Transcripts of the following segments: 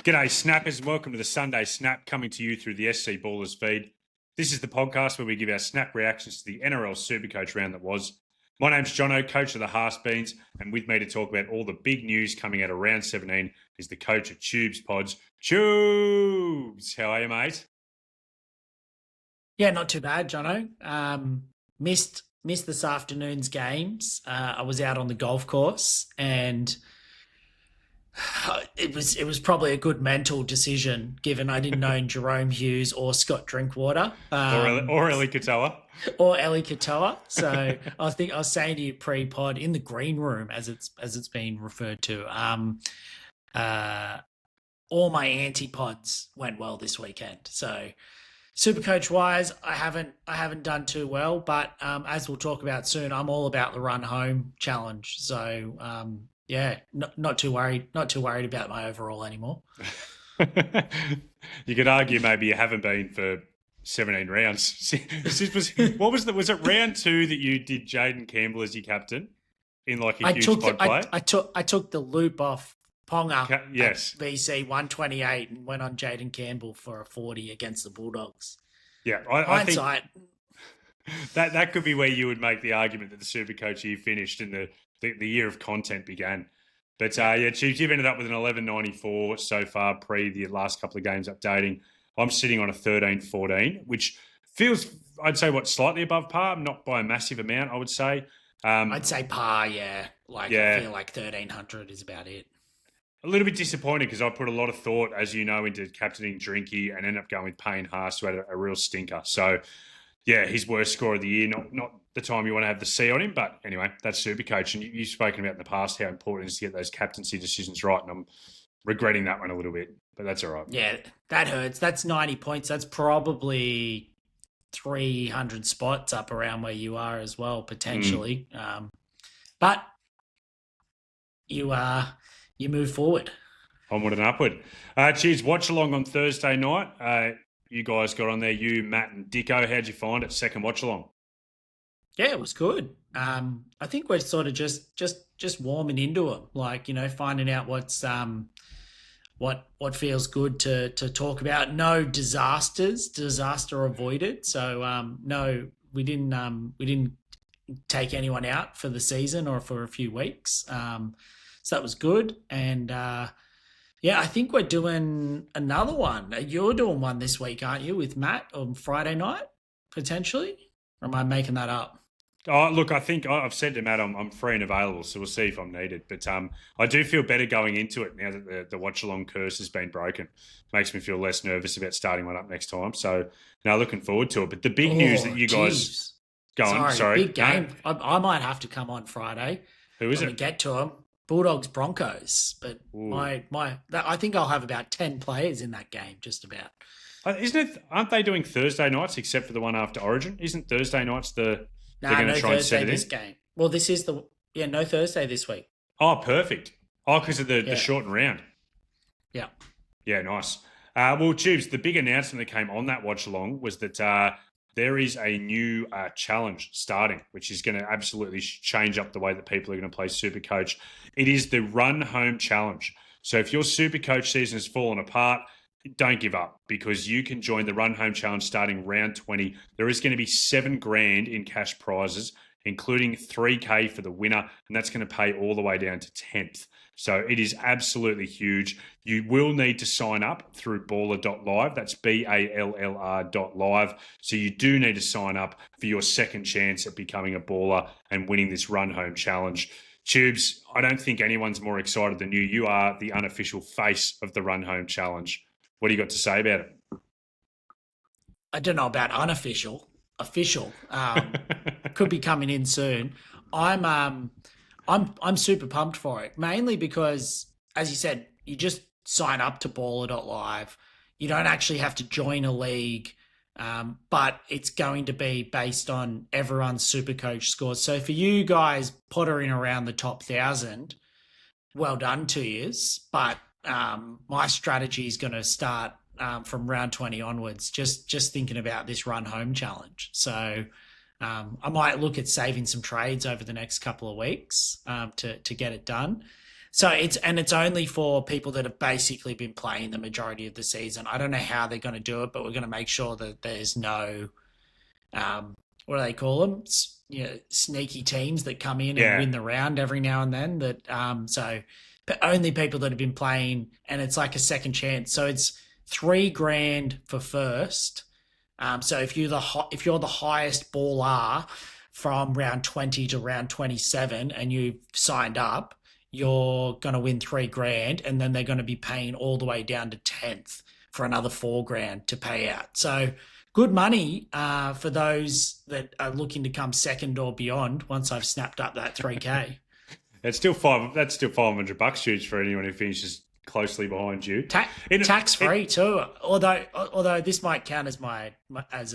G'day, Snappers. Welcome to the Sunday Snap, coming to you through the SC Ballers feed. This is the podcast where we give our snap reactions to the NRL SuperCoach round that was. My name's Jono, coach of the Haas Beans, and with me to talk about all the big news coming out of round 17 is the coach of Tubes Pods. Tubes! How are you, mate? Yeah, not too bad, Jono. Missed this afternoon's games. I was out on the golf course, and it was probably a good mental decision, given I didn't own Jerome Hughes or Scott Drinkwater. Or Ellie Katoa. Or Ellie Katoa. So I think I was saying to you pre-pod in the green room, as it's been referred to. All my anti-pods went well this weekend. So SuperCoach wise, I haven't done too well, but as we'll talk about soon, I'm all about the run home challenge. So yeah, not too worried about my overall anymore. You could argue maybe you haven't been for 17 rounds. Was it round 2 that you did Jaden Campbell as your captain in like a huge pod play? I took the loop off Ponga yes. at BC 128 and went on Jaden Campbell for a 40 against the Bulldogs. Yeah, I think that could be where you would make the argument that the SuperCoach year finished and the year of content began. But Chiefs, you've ended up with an 11.94 so far pre the last couple of games updating. I'm sitting on a 13.14, which feels, I'd say, slightly above par, not by a massive amount, I would say. I'd say par, yeah. I feel like 1,300 is about it. A little bit disappointed because I put a lot of thought, as you know, into captaining Drinky and ended up going with Payne Haas, who had a real stinker. So, yeah, his worst score of the year, not the time you want to have the C on him, but anyway, that's SuperCoach. And you've spoken about in the past how important it is to get those captaincy decisions right, and I'm regretting that one a little bit, but that's all right. Yeah, that hurts. That's 90 points. That's probably 300 spots up around where you are as well, potentially. But you move forward. Onward and upward. Cheers. Watch along on Thursday night. You guys got on there, you, Matt and Dicko. How'd you find it? Second watch along. Yeah, it was good. I think we're sort of just warming into them, like, you know, finding out what feels good to talk about. No disaster avoided. So no, we didn't take anyone out for the season or for a few weeks. So that was good. And yeah, I think we're doing another one. You're doing one this week, aren't you, with Matt on Friday night, potentially? Or am I making that up? Oh, look, I think I've said to Matt I'm free and available, so we'll see if I'm needed. But I do feel better going into it now that the watch-along curse has been broken. Makes me feel less nervous about starting one up next time. So now looking forward to it. But the big news that you guys... Go on, sorry. Big game. No. I might have to come on Friday. Who is it? We get to them. Bulldogs Broncos, but I think I'll have about 10 players in that game, just about. Aren't they doing Thursday nights except for the one after Origin? Isn't Thursday nights they're going to try and set it in? This game. Well, this is no Thursday this week. Oh, perfect. Oh, because of the shortened round. Yeah. Yeah, nice. Well, Tubes, the big announcement that came on that watch along was that there is a new challenge starting, which is going to absolutely change up the way that people are going to play SuperCoach. It is the Run Home Challenge. So if your SuperCoach season has fallen apart, don't give up, because you can join the Run Home Challenge starting round 20. There is going to be $7,000 in cash prizes, including $3,000 for the winner, and that's going to pay all the way down to 10th. So it is absolutely huge. You will need to sign up through ballr.live. That's ballr.live. So you do need to sign up for your second chance at becoming a baller and winning this Run Home Challenge. Tubes, I don't think anyone's more excited than you. You are the unofficial face of the Run Home Challenge. What do you got to say about it? I don't know about unofficial. Official. Could be coming in soon. I'm super pumped for it, mainly because, as you said, you just sign up to ballr.live. You don't actually have to join a league, but it's going to be based on everyone's SuperCoach scores. So for you guys pottering around the top 1,000, well done to you. But my strategy is going to start from round 20 onwards, just thinking about this Run Home Challenge. So I might look at saving some trades over the next couple of weeks to get it done. So it's only for people that have basically been playing the majority of the season. I don't know how they're going to do it, but we're going to make sure that there's no, what do they call them? Sneaky teams that come in and win the round every now and then. But only people that have been playing, and it's like a second chance. So it's $3,000 for first. So if you're the highest ballr from round 20 to round 27, and you've signed up, you're going to win $3,000, and then they're going to be paying all the way down to 10th for another $4,000 to pay out. So good money for those that are looking to come second or beyond. Once I've snapped up that $3,000, that's still $500 huge for anyone who finishes closely behind you. Tax free too. Although this might count as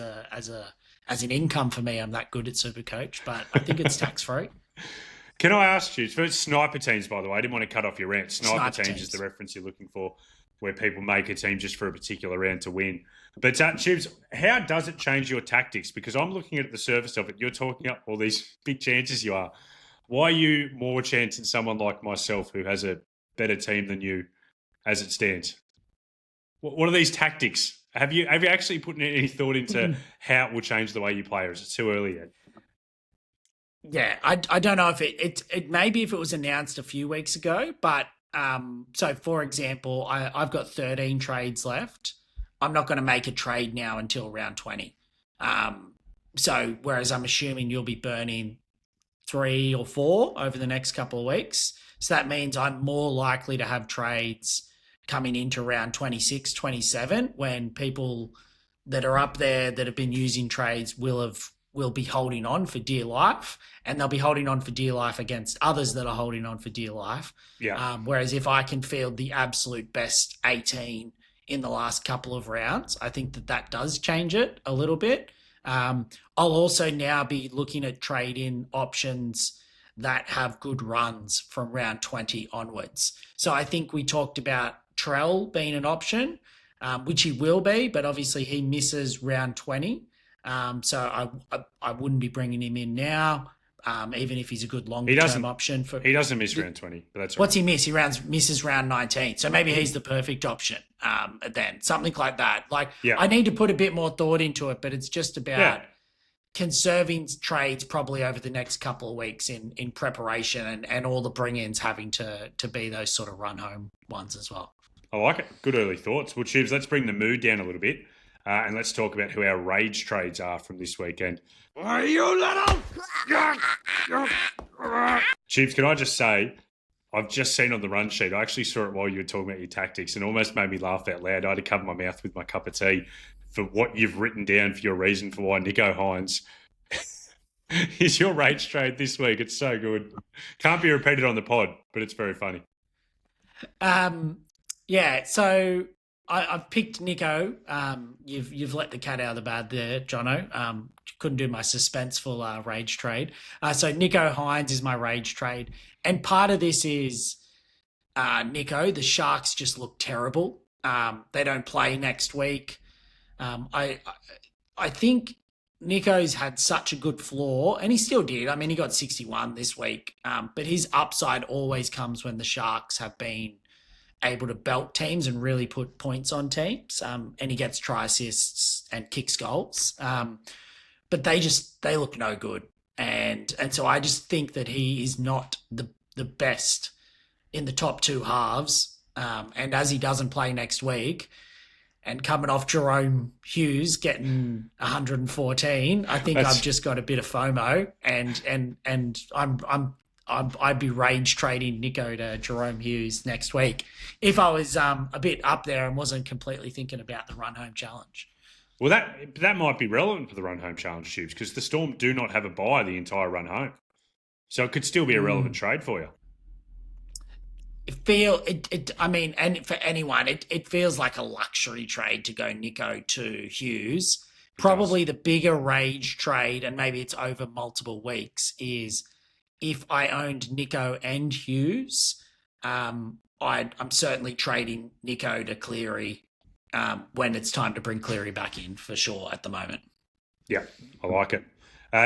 as an income for me. I'm that good at SuperCoach, but I think it's tax free. Can I ask you, for sniper teams, by the way, I didn't want to cut off your rant. Sniper teams is the reference you're looking for, where people make a team just for a particular round to win. But Tubes, how does it change your tactics? Because I'm looking at the surface of it. You're talking up all these big chances you are. Why are you more chance than someone like myself who has a better team than you as it stands? What are these tactics? Have you actually put any thought into how it will change the way you play, or is it too early yet? Yeah, I don't know if it maybe if it was announced a few weeks ago, but so for example, I've got 13 trades left. I'm not going to make a trade now until round 20. So whereas I'm assuming you'll be burning 3 or 4 over the next couple of weeks. So that means I'm more likely to have trades coming into round 26, 27, when people that are up there that have been using trades will be holding on for dear life, and they'll be holding on for dear life against others that are holding on for dear life. Yeah. Whereas if I can field the absolute best 18 in the last couple of rounds, I think that does change it a little bit. I'll also now be looking at trade-in options that have good runs from round 20 onwards. So I think we talked about Trell being an option, which he will be, but obviously he misses round 20. So I wouldn't be bringing him in now, even if he's a good long-term option. He doesn't miss round 20, but that's right. What's he miss? He misses round 19. So maybe he's the perfect option then, something like that. I need to put a bit more thought into it, but it's just about conserving trades probably over the next couple of weeks in preparation, and all the bring-ins having to be those sort of run-home ones as well. I like it. Good early thoughts. Well, Tubes, let's bring the mood down a little bit. And let's talk about who our rage trades are from this weekend. Are you little? Tubes, can I just say, I've just seen on the run sheet, I actually saw it while you were talking about your tactics, and almost made me laugh out loud. I had to cover my mouth with my cup of tea for what you've written down for your reason for why Nicho Hynes is your rage trade this week. It's so good. Can't be repeated on the pod, but it's very funny. Yeah, so I've picked Nicho. You've let the cat out of the bag there, Jono. Couldn't do my suspenseful rage trade. So Nicho Hynes is my rage trade. And part of this is Nicho. The Sharks just look terrible. They don't play next week. I think Nicho's had such a good floor, and he still did. I mean, he got 61 this week. But his upside always comes when the Sharks have been able to belt teams and really put points on teams, and he gets try assists and kicks goals. But they look no good, and so I just think that he is not the best in the top 2 halves. And as he doesn't play next week, and coming off Jerome Hughes getting 114, I think I've just got a bit of FOMO, and I'd be rage trading Nicho to Jerome Hughes next week if I was a bit up there and wasn't completely thinking about the run home challenge. Well, that might be relevant for the run home challenge, Tubes, because the Storm do not have a bye the entire run home, so it could still be a relevant trade for you. And for anyone, it feels like a luxury trade to go Nicho to Hughes. Probably the bigger rage trade, and maybe it's over multiple weeks, is if I owned Nicho and Hughes, I'm certainly trading Nicho to Cleary when it's time to bring Cleary back in, for sure, at the moment. Yeah, I like it.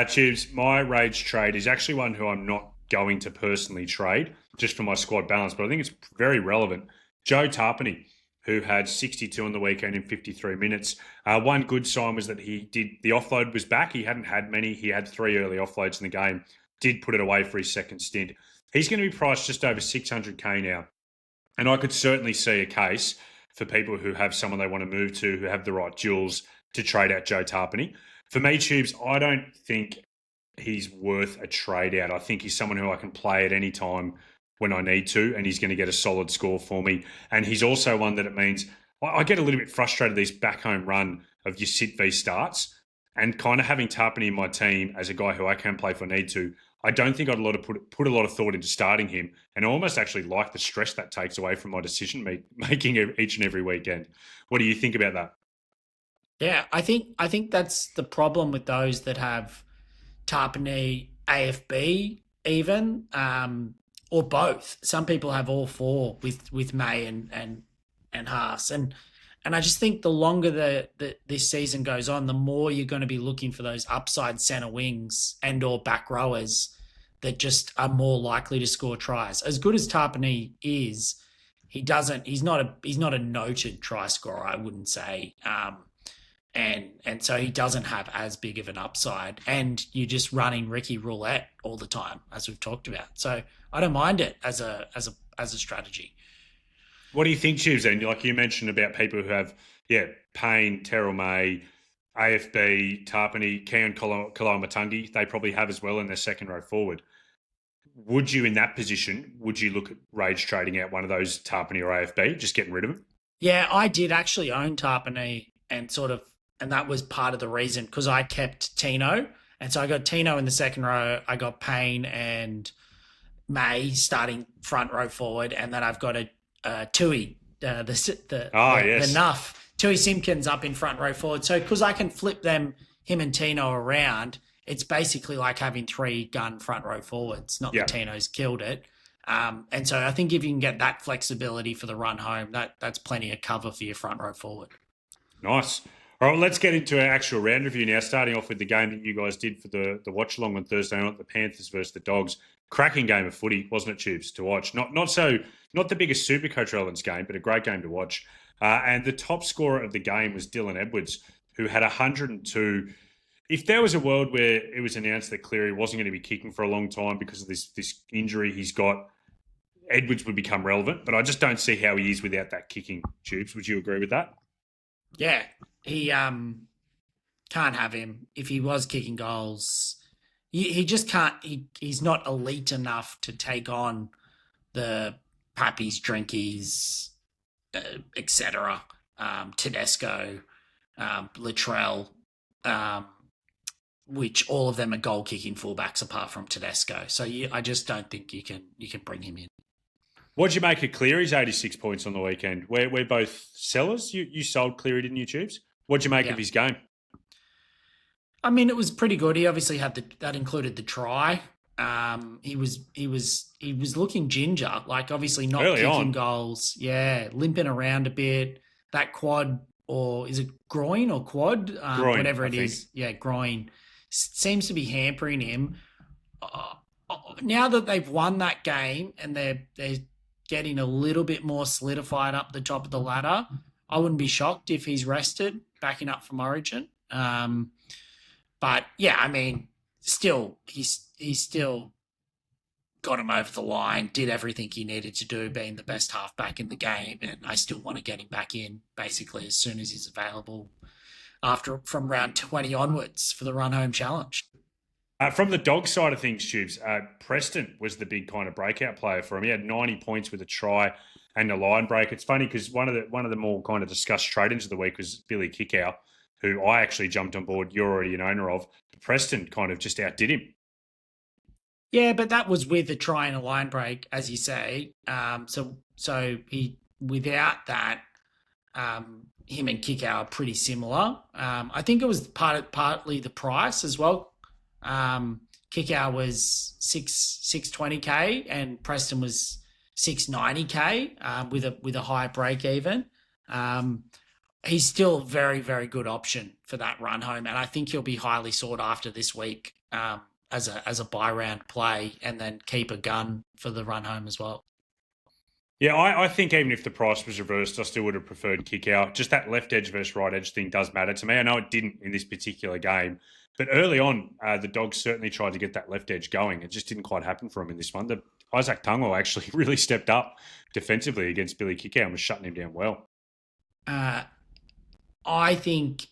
Tubes, my rage trade is actually one who I'm not going to personally trade just for my squad balance, but I think it's very relevant. Joe Tarpany, who had 62 on the weekend in 53 minutes. One good sign was that the offload was back. He hadn't had many. He had 3 early offloads in the game, did put it away for his second stint. He's going to be priced just over 600K now. And I could certainly see a case for people who have someone they want to move to, who have the right jewels to trade out Joe Tarpany. For me, Tubes, I don't think he's worth a trade out. I think he's someone who I can play at any time when I need to, and he's going to get a solid score for me. And he's also one that it means I get a little bit frustrated this back home run of your sit v starts, and kind of having Tarpany in my team as a guy who I can play if I need to. I don't think I'd put a lot of thought into starting him, and I almost actually like the stress that takes away from my decision making each and every weekend. What do you think about that? Yeah, I think that's the problem with those that have Tarpany, AFB even, or both. Some people have all 4 with May and Haas, and I just think the longer this season goes on, the more you're going to be looking for those upside centre wings and or back rowers that just are more likely to score tries. As good as Tarpany is, he's not a noted try scorer, I wouldn't say. And so he doesn't have as big of an upside, and you're just running Ricky roulette all the time, as we've talked about. So I don't mind it as a strategy. What do you think, Tubes? Then, like you mentioned about people who have, Payne, Terrell May, AFB, Tarpany, Keon Koloamatangi, they probably have as well in their second row forward. Would you, in that position, look at rage trading out one of those Tarpany or AFB, just getting rid of them? Yeah, I did actually own Tarpany, and that was part of the reason, because I kept Tino. And so I got Tino in the second row. I got Payne and May starting front row forward. And then I've got Tui, the Nuff, Tui Simpkins up in front row forward. So because I can flip him and Tino around, it's basically like having 3 gun front row forwards. Not that Tino's killed it. And so I think if you can get that flexibility for the run home, that's plenty of cover for your front row forward. Nice. All right, let's get into our actual round review now, starting off with the game that you guys did for the watch-along on Thursday night, the Panthers versus the Dogs. Cracking game of footy, wasn't it, Tubes, to watch? Not the biggest SuperCoach relevance game, but a great game to watch. And the top scorer of the game was Dylan Edwards, who had 102. If there was a world where it was announced that Cleary wasn't going to be kicking for a long time because of this injury he's got, Edwards would become relevant. But I just don't see how he is without that kicking, Tubes. Would you agree with that? Yeah, he can't have him. If he was kicking goals, he just can't. He's not elite enough to take on the Pappies, Drinkies, etc. Tedesco, Latrell, which all of them are goal kicking fullbacks apart from Tedesco. So I just don't think you can bring him in. What'd you make of Cleary's 86 points on the weekend? We're both sellers. You sold Cleary, didn't you, Tubes? What'd you make of his game? I mean, it was pretty good. He obviously had that included the try. He was looking ginger, like obviously not early kicking on. goals. Yeah, limping around a bit. That quad, or is it groin or quad? Groin, whatever it I is. Yeah, groin seems to be hampering him. Now that they've won that game and they're getting a little bit more solidified up the top of the ladder, I wouldn't be shocked if he's rested, backing up from Origin. But yeah, I mean, still, he's still got him over the line, did everything he needed to do, being the best halfback in the game, and I still want to get him back in basically as soon as he's available from round 20 onwards for the run home challenge. From the dog side of things, Tubes, Preston was the big kind of breakout player for him. He had 90 points with a try and a line break. It's funny because one of the more kind of discussed trade-ins of the week was Billy Kickow, who I actually jumped on board. You're already an owner of. Preston kind of just outdid him. Yeah, but that was with a try and a line break, as you say. So he, without that, him and Kickow are pretty similar. I think it was partly the price as well. Kickow was 620K and Preston was 690K with a high break even. He's still a very, very good option for that run home, and I think he'll be highly sought after this week as a bye round play, and then keep a gun for the run home as well. Yeah, I think even if the price was reversed, I still would have preferred kick out. Just that left edge versus right edge thing does matter to me. I know it didn't in this particular game, but early on, the Dogs certainly tried to get that left edge going. It just didn't quite happen for him in this one. Isaac Tungo actually really stepped up defensively against Billy Kickout and was shutting him down well. I think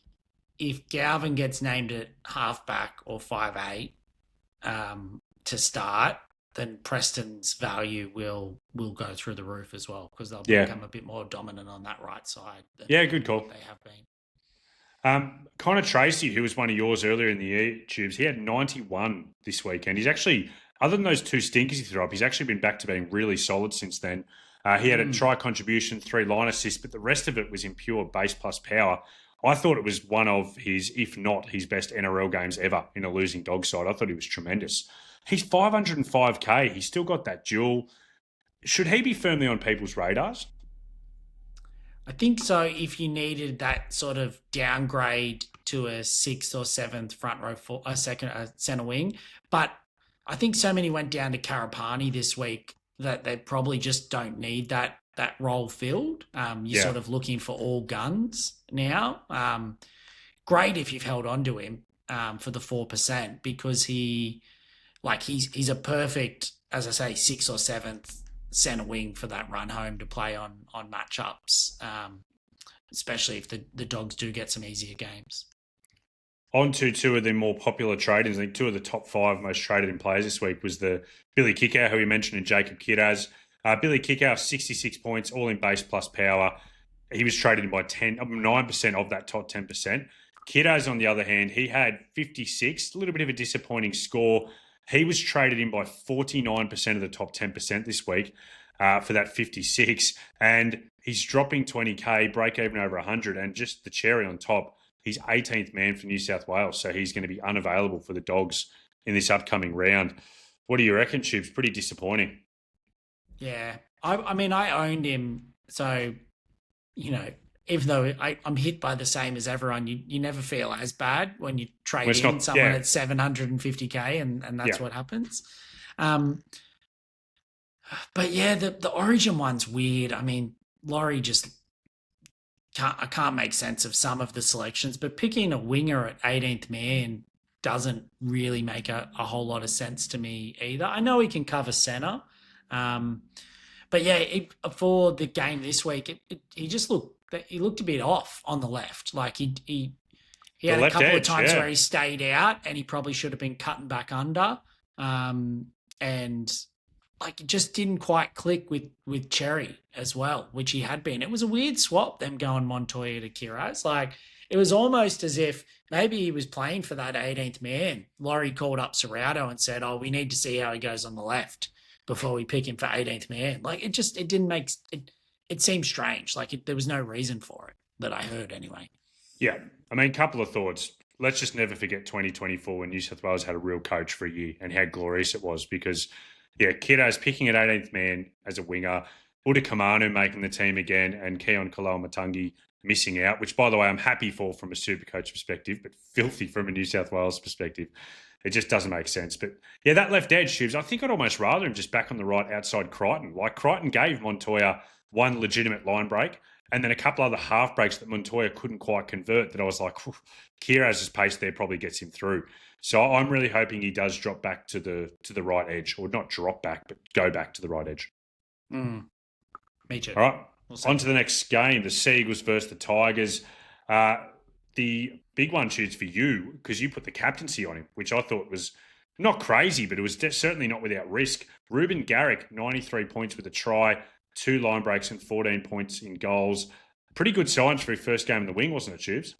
if Galvin gets named at halfback or 5'8" to start, then Preston's value will go through the roof as well, because they'll become a bit more dominant on that right side. Good call. They have been. Connor Tracy, who was one of yours earlier in the year, Tubes, he had 91 this weekend. He's actually, other than those 2 stinkers he threw up, he's actually been back to being really solid since then. He had a try contribution, 3 line assists, but the rest of it was in pure base plus power. I thought it was one of his, if not his best NRL games ever in a losing dog side. I thought he was tremendous. He's 505k. He's still got that duel. Should he be firmly on people's radars? I think so, if you needed that sort of downgrade to a 6th or 7th front row for a centre wing. But I think so many went down to Karapani this week that they probably just don't need that role filled. You're sort of looking for all guns now. Great if you've held on to him for the 4%, because he's a perfect, as I say, 6th or 7th centre wing for that run home to play on matchups, especially if the Dogs do get some easier games. On to 2 of the more popular trade-ins. I think 2 of the top 5 most traded-in players this week was the Billy Kickout, who we mentioned, and Jacob Kiraz. Billy Kickout, 66 points, all in base plus power. He was traded in by 9% of that top 10%. Kiraz, on the other hand, he had 56, a little bit of a disappointing score. He was traded in by 49% of the top 10% this week for that 56. And he's dropping 20k, break even over 100. And just the cherry on top, he's 18th man for New South Wales. So he's going to be unavailable for the Dogs in this upcoming round. What do you reckon, Tubes? Pretty disappointing. Yeah. I mean, I owned him. So, even though I'm hit by the same as everyone, you never feel as bad when you trade in someone at 750k and that's what happens. But yeah, the Origin one's weird. I mean, Laurie just I can't make sense of some of the selections, but picking a winger at 18th man doesn't really make a whole lot of sense to me either. I know he can cover centre, but yeah, for the game this week, he just looked a bit off on the left. Like he had a couple of times where he stayed out and he probably should have been cutting back under. And like it just didn't quite click with Cherry as well, which he had been. It was a weird swap, them going Montoya to Kiraz. Like it was almost as if maybe he was playing for that 18th man. Laurie called up Serrato and said, we need to see how he goes on the left before we pick him for 18th man. Like it didn't make it. It seemed strange. Like there was no reason for it that I heard anyway. Yeah. I mean, couple of thoughts. Let's just never forget 2024 when New South Wales had a real coach for a year and how glorious it was because, Kiddo's picking at 18th man as a winger, Uda Kamanu making the team again, and Keon Kaloa-Matangi missing out, which, by the way, I'm happy for from a SuperCoach perspective, but filthy from a New South Wales perspective. It just doesn't make sense. But, that left edge, Shibs, I think I'd almost rather him just back on the right outside Crichton. Like, Crichton gave Montoya one legitimate line break and then a couple other half breaks that Montoya couldn't quite convert that I was like, Kiraz's pace there probably gets him through. So I'm really hoping he does drop back to the right edge, or not drop back, but go back to the right edge. Me too. All right, on to the next game, the Seagulls versus the Tigers. The big one shoots for you because you put the captaincy on him, which I thought was not crazy, but it was certainly not without risk. Ruben Garrick, 93 points with a try, 2 line breaks and 14 points in goals. Pretty good signs for his first game in the wing, wasn't it, Tubes?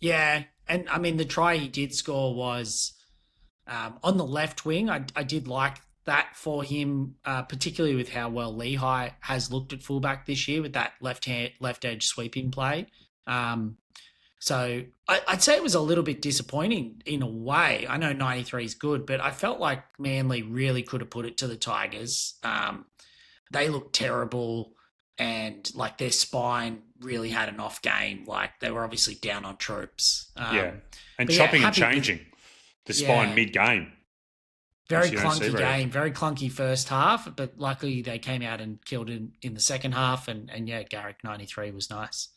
Yeah, and I mean, the try he did score was on the left wing. I did like that for him, particularly with how well Lehigh has looked at fullback this year with that left edge sweeping play. So I'd say it was a little bit disappointing in a way. I know 93 is good, but I felt like Manly really could have put it to the Tigers. They looked terrible, and like their spine really had an off game. Like they were obviously down on troops. And chopping and changing the spine mid-game. Very you don't see clunky very often. game, very clunky first half, but luckily they came out and killed in the second half. And yeah, Garrick 93 was nice.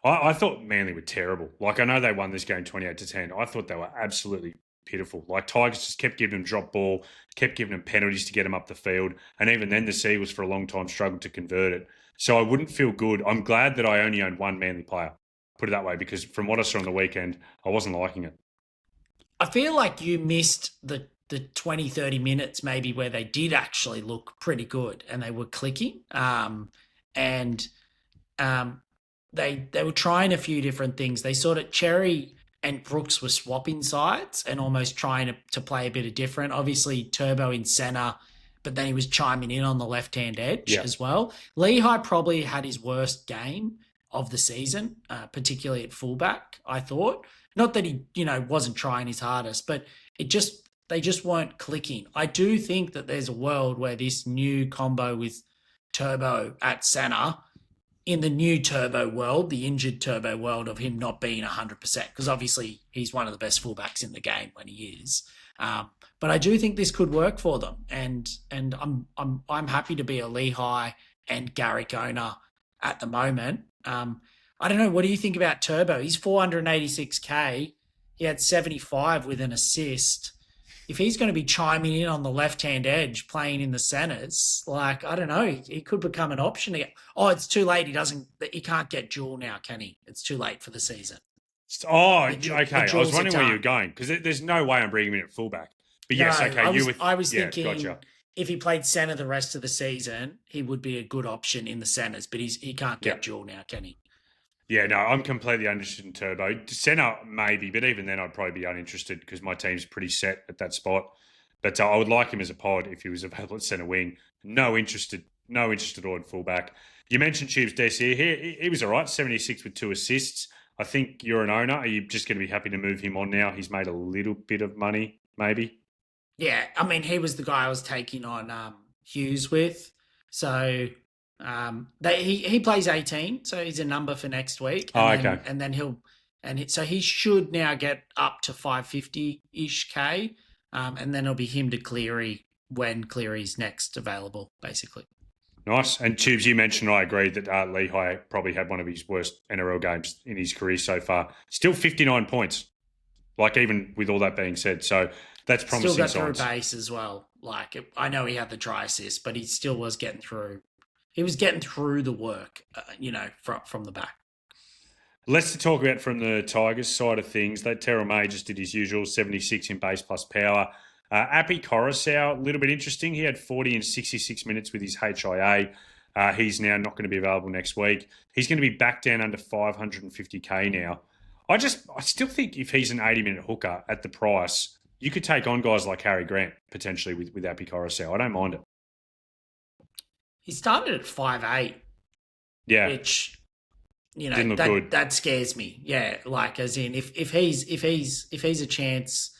I thought Manly were terrible. Like, I know they won this game 28-10. I thought they were absolutely pitiful. Like, Tigers just kept giving them drop ball, kept giving them penalties to get them up the field. And even then, the Seagulls for a long time struggled to convert it. So I wouldn't feel good. I'm glad that I only owned one Manly player, put it that way, because from what I saw on the weekend, I wasn't liking it. I feel like you missed the 20, 30 minutes maybe where they did actually look pretty good and they were clicking. And they were trying a few different things. They sort of Cherry and Brooks were swapping sides and almost trying to play a bit of different. Obviously, Turbo in centre, but then he was chiming in on the left-hand edge as well. Lehigh probably had his worst game of the season, particularly at fullback, I thought. Not that he, wasn't trying his hardest, but they just weren't clicking. I do think that there's a world where this new combo with Turbo at centre, in the new Turbo world, the injured Turbo world of him not being 100%, because obviously he's one of the best fullbacks in the game when he is. But I do think this could work for them, and I'm happy to be a Lehigh and Garrick owner at the moment. I don't know. What do you think about Turbo? He's 486k. He had 75 with an assist. If he's going to be chiming in on the left-hand edge, playing in the centres, like, I don't know, he could become an option again. Oh, it's too late. He can't get dual now, can he? It's too late for the season. Oh, okay. I was wondering where you were going, because there's no way I'm bringing him in at fullback. But yes, no, okay. I was thinking gotcha. If he played centre the rest of the season, he would be a good option in the centres, but he can't get dual now, can he? Yeah, no, I'm completely uninterested in Turbo. Centre, maybe, but even then I'd probably be uninterested because my team's pretty set at that spot. But I would like him as a pod if he was available at centre wing. No interest at all in fullback. You mentioned Tubes Desier. He was all right, 76 with 2 assists. I think you're an owner. Are you just going to be happy to move him on now? He's made a little bit of money, maybe. Yeah, I mean, he was the guy I was taking on Hughes with. So he plays 18, so he's a number for next week. Okay. And then so he should now get up to 550-ish K, and then it'll be him to Cleary when Cleary's next available, basically. Nice. And Tubes, you mentioned, I agree, that Lehigh probably had one of his worst NRL games in his career so far. Still 59 points, like, even with all that being said. So that's promising signs. Still got through base as well. Like, I know he had the try assist, but he still was getting through. He was getting through the work, from the back. Let's talk about from the Tigers side of things. That Terrell May just did his usual 76 in base plus power. Api Coruscant, a little bit interesting. He had 40 in 66 minutes with his HIA. He's now not going to be available next week. He's going to be back down under 550k now. I still think if he's an 80-minute hooker at the price, you could take on guys like Harry Grant potentially with Api Coruscant. I don't mind it. He started at 5'8". Yeah. Which, didn't look good. That scares me. Yeah, like, as in if he's a chance,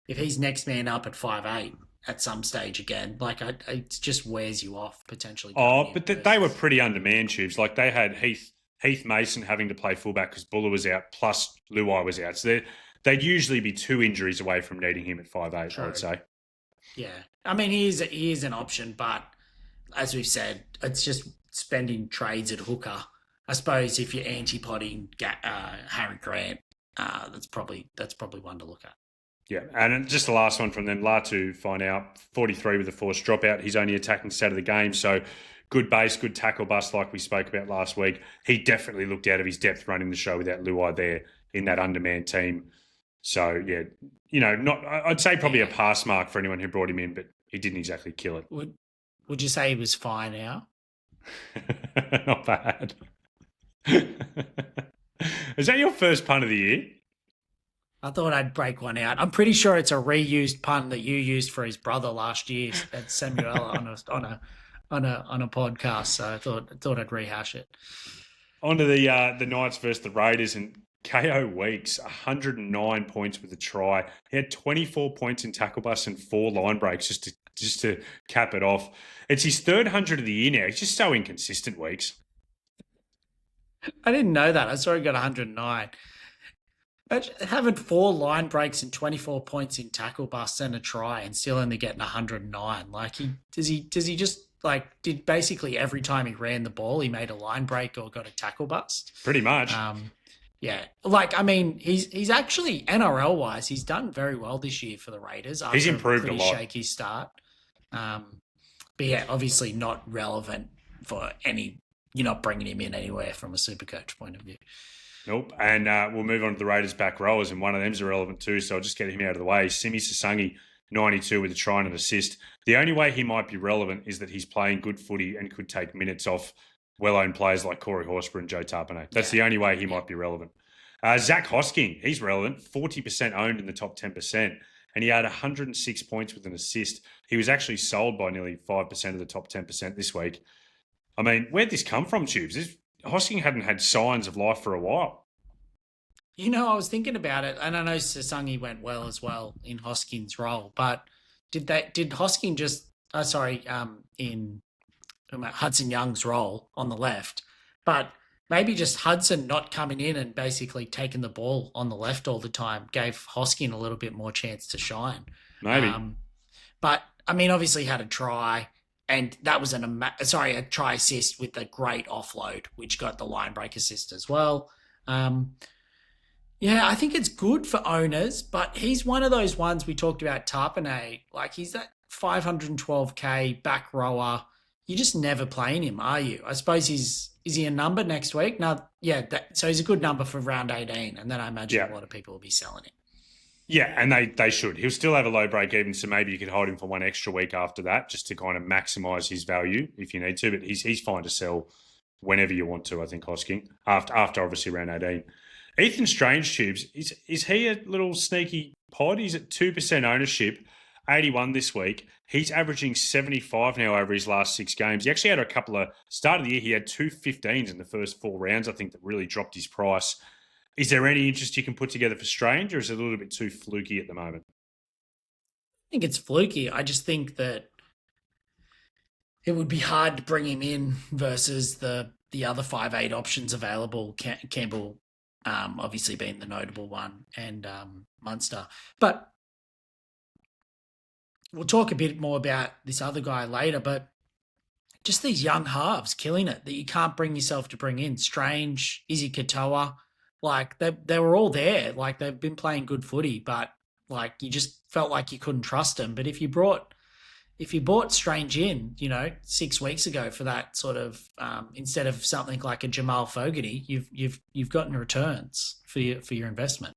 if he's next man up at 5'8" at some stage again, like, it just wears you off potentially. Oh, but they were pretty undermanned, Tubes. Like, they had Heath Mason having to play fullback because Buller was out, plus Luai was out. So they'd usually be 2 injuries away from needing him at 5'8", True. I would say. Yeah. I mean, he is an option, but as we've said, it's just spending trades at hooker. I suppose if you're anti-potting Harry Grant, that's probably one to look at. Yeah, and just the last one from them, Latu find out 43 with a forced dropout. He's only attacking stat of the game, so good base, good tackle bust like we spoke about last week. He definitely looked out of his depth running the show without Luai there in that undermanned team. So, yeah, I'd say probably a pass mark for anyone who brought him in, but he didn't exactly kill it. Would you say he was fine now? Not bad. Is that your first pun of the year? I thought I'd break one out. I'm pretty sure it's a reused pun that you used for his brother last year at Samuel on a podcast. So I thought I'd rehash it. On to the Knights versus the Raiders, and KO Weeks, 109 points with a try. He had 24 points in tackle busts and 4 line breaks just to cap it off. It's his 300 of the year now. He's just so inconsistent, Weeks. I didn't know that. I saw he got 109. Imagine having 4 line breaks and 24 points in tackle busts and a try and still only getting 109. Like does he just like did basically every time he ran the ball he made a line break or got a tackle bust? Pretty much. Yeah. Like I mean, he's actually NRL wise, he's done very well this year for the Raiders. He's improved a lot. Shaky start. But yeah, obviously not relevant for any. You're not bringing him in anywhere from a SuperCoach point of view. Nope. And we'll move on to the Raiders back rowers, and one of them's irrelevant too, so I'll just get him out of the way. Simi Sasangi, 92 with a try and an assist. The only way he might be relevant is that he's playing good footy and could take minutes off well-owned players like Corey Horsburgh and Joe Tarpanay. That's the only way he might be relevant. Zach Hosking, he's relevant, 40% owned in the top 10%, and he had 106 points with an assist. He was actually sold by nearly 5% of the top 10% this week. I mean, where'd this come from, Tubes? Hosking hadn't had signs of life for a while. You know, I was thinking about it, and I know Sasangi went well as well in Hosking's role, but did Hosking just in Hudson Young's role on the left, but maybe just Hudson not coming in and basically taking the ball on the left all the time gave Hosking a little bit more chance to shine. Maybe. But I mean, obviously had a try. And that was a try assist with a great offload, which got the line break assist as well. Yeah, I think it's good for owners, but he's one of those ones we talked about, Tarpanay. Like, he's that 512K back rower. You're just never playing him, are you? I suppose is he a number next week? No, yeah, so he's a good number for round 18, and then I imagine a lot of people will be selling him. Yeah, and they should. He'll still have a low break even, so maybe you could hold him for one extra week after that just to kind of maximise his value if you need to. But he's fine to sell whenever you want to, I think, Hosking, after obviously round 18. Ethan Strange, Tubes, is he a little sneaky pod? He's at 2% ownership, 81 this week. He's averaging 75 now over his last 6 games. He actually had a couple of, start of the year, he had 2 15s in the first 4 rounds, I think, that really dropped his price. Is there any interest you can put together for Strange, or is it a little bit too fluky at the moment? I think it's fluky. I just think that it would be hard to bring him in versus the other 5'8" options available. Campbell, obviously being the notable one, and Munster. But we'll talk a bit more about this other guy later. But just these young halves killing it that you can't bring yourself to bring in. Strange, Izzy Katoa. Like, they were all there. Like, they've been playing good footy, but, like, you just felt like you couldn't trust them. But if you bought Strange in, 6 weeks ago for that sort of, instead of something like a Jamal Fogarty, you've gotten returns for your investment.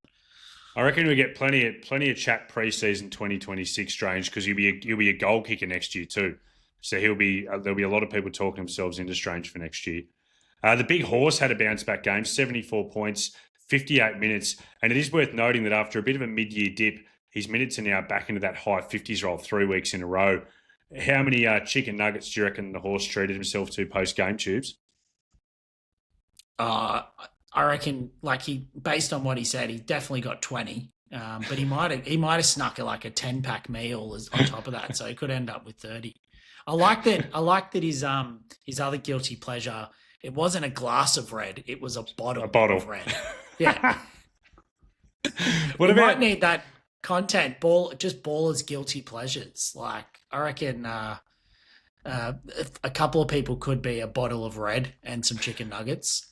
I reckon we get plenty of chat pre-season 2026 Strange, because he'll be a goal kicker next year too. So there'll be a lot of people talking themselves into Strange for next year. The big horse had a bounce-back game, 74 points, 58 minutes. And it is worth noting that after a bit of a mid-year dip, his minutes are now back into that high 50s roll 3 weeks in a row. How many chicken nuggets do you reckon the horse treated himself to post-game, Tubes? I reckon, based on what he said, he definitely got 20. But he might have snuck like a 10-pack meal on top of that, so he could end up with 30. I like that his other guilty pleasure, it wasn't a glass of red, it was a bottle of red. Yeah. We might need that content, ballers' guilty pleasures. Like, I reckon a couple of people could be a bottle of red and some chicken nuggets.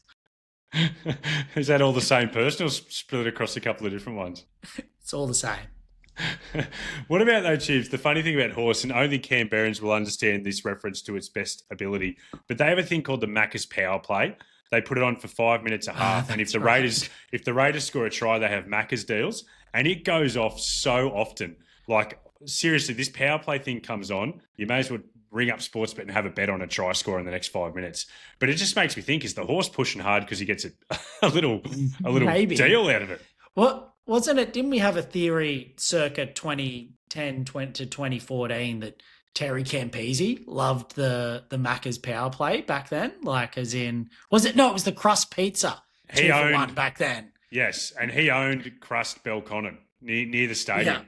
Is that all the same person, or split across a couple of different ones? It's all the same. What about those Tubes? The funny thing about horse, and only Canberrans will understand this reference to its best ability, but they have a thing called the Macca's power play. They put it on for 5 minutes a half, and if the Raiders score a try, they have Macca's deals, and it goes off so often. Like, seriously, this power play thing comes on, you may as well ring up Sportsbet and have a bet on a try score in the next 5 minutes. But it just makes me think, is the horse pushing hard because he gets a little deal out of it? What wasn't it? Didn't we have a theory circa 2010 to 2014 that Terry Campese loved the Macca's power play back then? Like, as in, was it? No, it was the crust pizza. He owned 2 for 1 back then. Yes, and he owned Crust Belconnen near the stadium.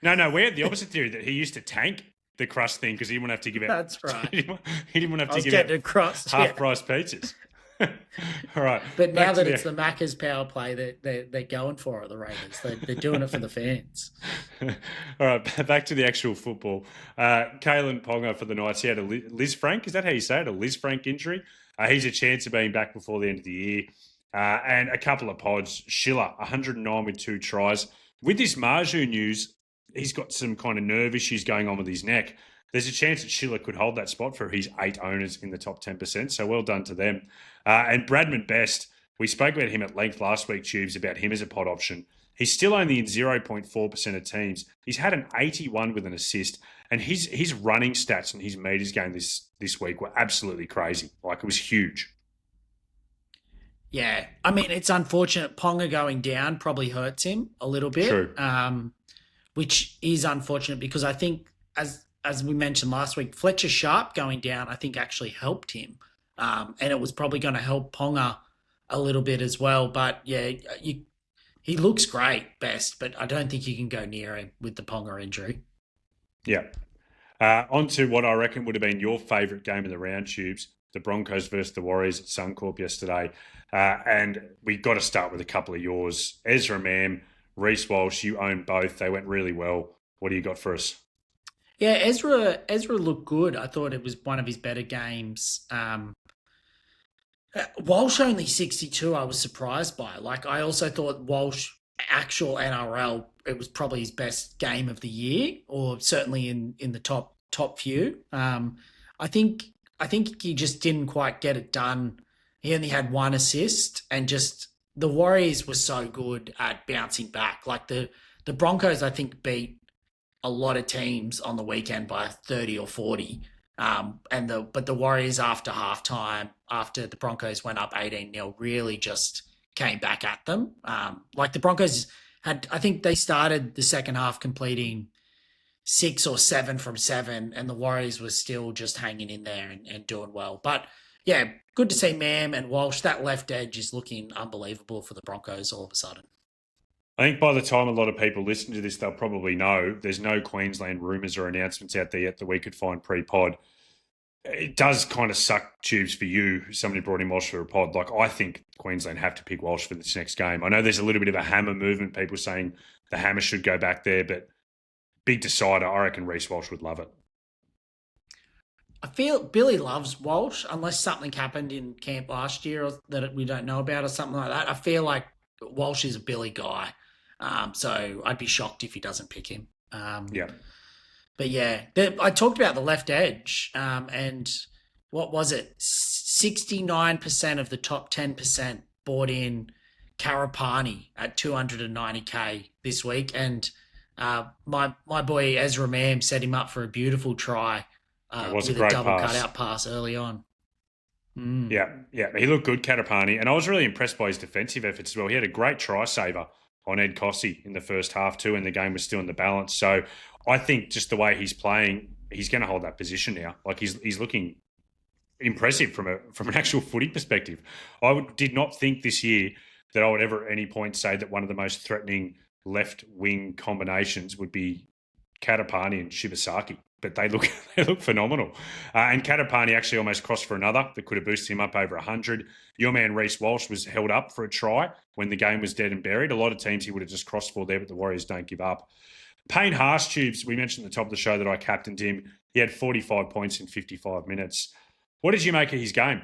Yeah. No, we had the opposite theory, that he used to tank the crust thing because he didn't want to have to give out. That's right. He didn't want to have to give out crust, half-price pizzas. All right. But now back to that it's the Macca's power play, they're going for it, the Raiders. They're doing it for the fans. All right, back to the actual football. Kalen Ponga for the Knights. He had a Liz Frank. Is that how you say it? A Liz Frank injury. He's a chance of being back before the end of the year. And a couple of pods. Schiller, 109 with 2 tries. With this Marju news, he's got some kind of nerve issues going on with his neck. There's a chance that Schiller could hold that spot for his 8 owners in the top 10%. So well done to them. And Bradman Best, we spoke about him at length last week, Tubes, about him as a pod option. He's still only in 0.4% of teams. He's had an 81 with an assist. And his running stats and his meters game this week were absolutely crazy. Like, it was huge. Yeah. I mean, it's unfortunate. Ponga going down probably hurts him a little bit. True. Which is unfortunate because I think, as we mentioned last week, Fletcher Sharp going down, I think actually helped him. And it was probably going to help Ponga a little bit as well. But yeah, he looks great, Best, but I don't think you can go near him with the Ponga injury. Yeah. On to what I reckon would have been your favourite game of the round, Tubes, the Broncos versus the Warriors at Suncorp yesterday. And we got to start with a couple of yours. Ezra Mam, Reece Walsh, you own both. They went really well. What do you got for us? Yeah, Ezra looked good. I thought it was one of his better games. Walsh only 62, I was surprised by. Like, I also thought Walsh, actual NRL, it was probably his best game of the year, or certainly in the top few. I think he just didn't quite get it done. He only had 1 assist, and just the Warriors were so good at bouncing back. Like the Broncos, I think, beat a lot of teams on the weekend by 30 or 40. But the Warriors after halftime, after the Broncos went up 18-0, really just came back at them. Like the Broncos I think they started the second half completing 6 or 7 from 7, and the Warriors were still just hanging in there and doing well. But yeah, good to see Mam and Walsh. That left edge is looking unbelievable for the Broncos all of a sudden. I think by the time a lot of people listen to this, they'll probably know there's no Queensland rumours or announcements out there yet that we could find pre-pod. It does kind of suck, Tubes, for you. Somebody brought in Walsh for a pod. Like, I think Queensland have to pick Walsh for this next game. I know there's a little bit of a hammer movement, people saying the hammer should go back there, but big decider, I reckon Reece Walsh would love it. I feel Billy loves Walsh, unless something happened in camp last year or that we don't know about or something like that. I feel like Walsh is a Billy guy. So I'd be shocked if he doesn't pick him. Yeah. But yeah, I talked about the left edge, and what was it? 69% of the top 10% bought in Karapani at 290K this week. And my boy Ezra Mam set him up for a beautiful try with a double cutout pass early on. Yeah, he looked good, Karapani, and I was really impressed by his defensive efforts as well. He had a great try saver on Ed Cossey in the first half too, and the game was still in the balance. So I think just the way he's playing, he's going to hold that position now. Like he's looking impressive from an actual footy perspective. Did not think this year that I would ever at any point say that one of the most threatening left wing combinations would be Katapani and Shibasaki. But they look phenomenal. And Katapani actually almost crossed for another that could have boosted him up over 100. Your man Reece Walsh was held up for a try when the game was dead and buried. A lot of teams he would have just crossed for there, but the Warriors don't give up. Payne Haas, Tubes, we mentioned at the top of the show that I captained him. He had 45 points in 55 minutes. What did you make of his game?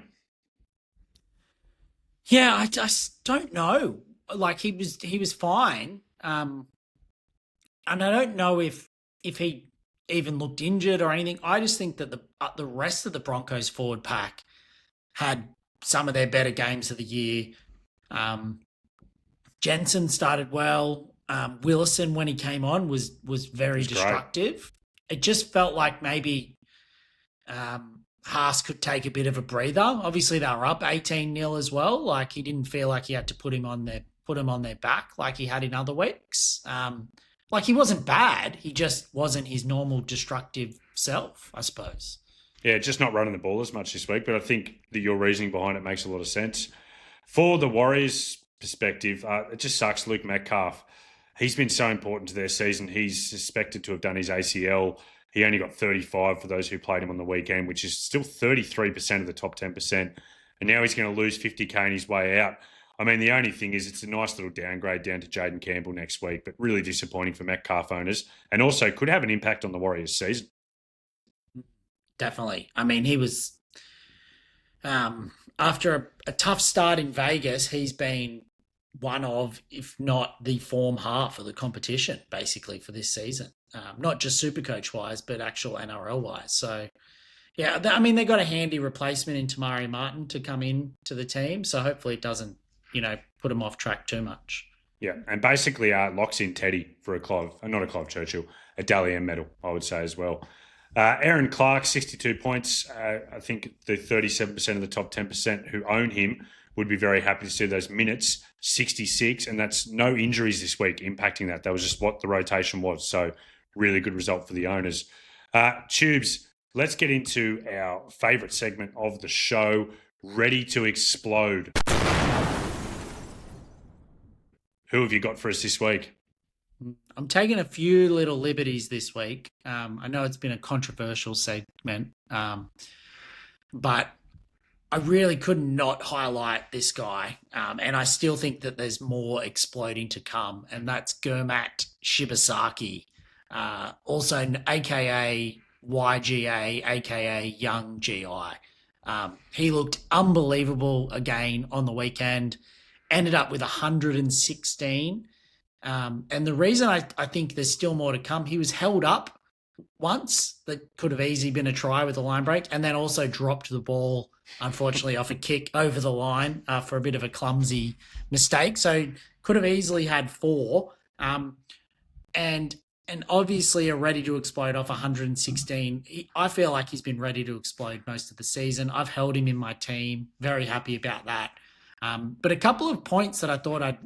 Yeah, I just don't know. Like he was fine. And I don't know if he even looked injured or anything. I just think that the rest of the Broncos forward pack had some of their better games of the year. Jensen started well. Willison, when he came on, was very destructive. Great. It just felt like maybe Haas could take a bit of a breather. Obviously, they were up 18-0 as well. Like he didn't feel like he had to put him on their back like he had in other weeks. Like he wasn't bad. He just wasn't his normal destructive self, I suppose. Yeah, just not running the ball as much this week. But I think that your reasoning behind it makes a lot of sense. For the Warriors' perspective, it just sucks. Luke Metcalf, he's been so important to their season. He's suspected to have done his ACL. He only got 35 for those who played him on the weekend, which is still 33% of the top 10%. and now he's going to lose 50K on his way out. I mean, the only thing is it's a nice little downgrade down to Jaden Campbell next week, but really disappointing for Metcalf owners, and also could have an impact on the Warriors' season. Definitely. I mean, he was, after a tough start in Vegas, he's been one of, if not the form half of the competition, basically, for this season. Not just SuperCoach wise, but actual NRL wise. So, yeah, I mean, they got a handy replacement in Tamari Martin to come in to the team. So hopefully it doesn't, put him off track too much. Yeah, and basically locks in Teddy for not a Clive Churchill, a Dally M medal, I would say as well. Aaron Clark, 62 points. I think the 37% of the top 10% who own him would be very happy to see those minutes, 66, and that's no injuries this week impacting that. That was just what the rotation was. So really good result for the owners. Tubes, let's get into our favourite segment of the show, Ready to Explode. Who have you got for us this week? I'm taking a few little liberties this week. I know it's been a controversial segment, but I really could not highlight this guy. And I still think that there's more exploding to come, and that's Gehamat Shibasaki, also AKA YGA, AKA Young GI. He looked unbelievable again on the weekend, ended up with 116. And the reason I think there's still more to come, he was held up once that could have easily been a try with a line break, and then also dropped the ball, unfortunately, off a kick over the line for a bit of a clumsy mistake. So could have easily had 4. And obviously a ready to explode off 116. I feel like he's been ready to explode most of the season. I've held him in my team. Very happy about that. But a couple of points that I thought I'd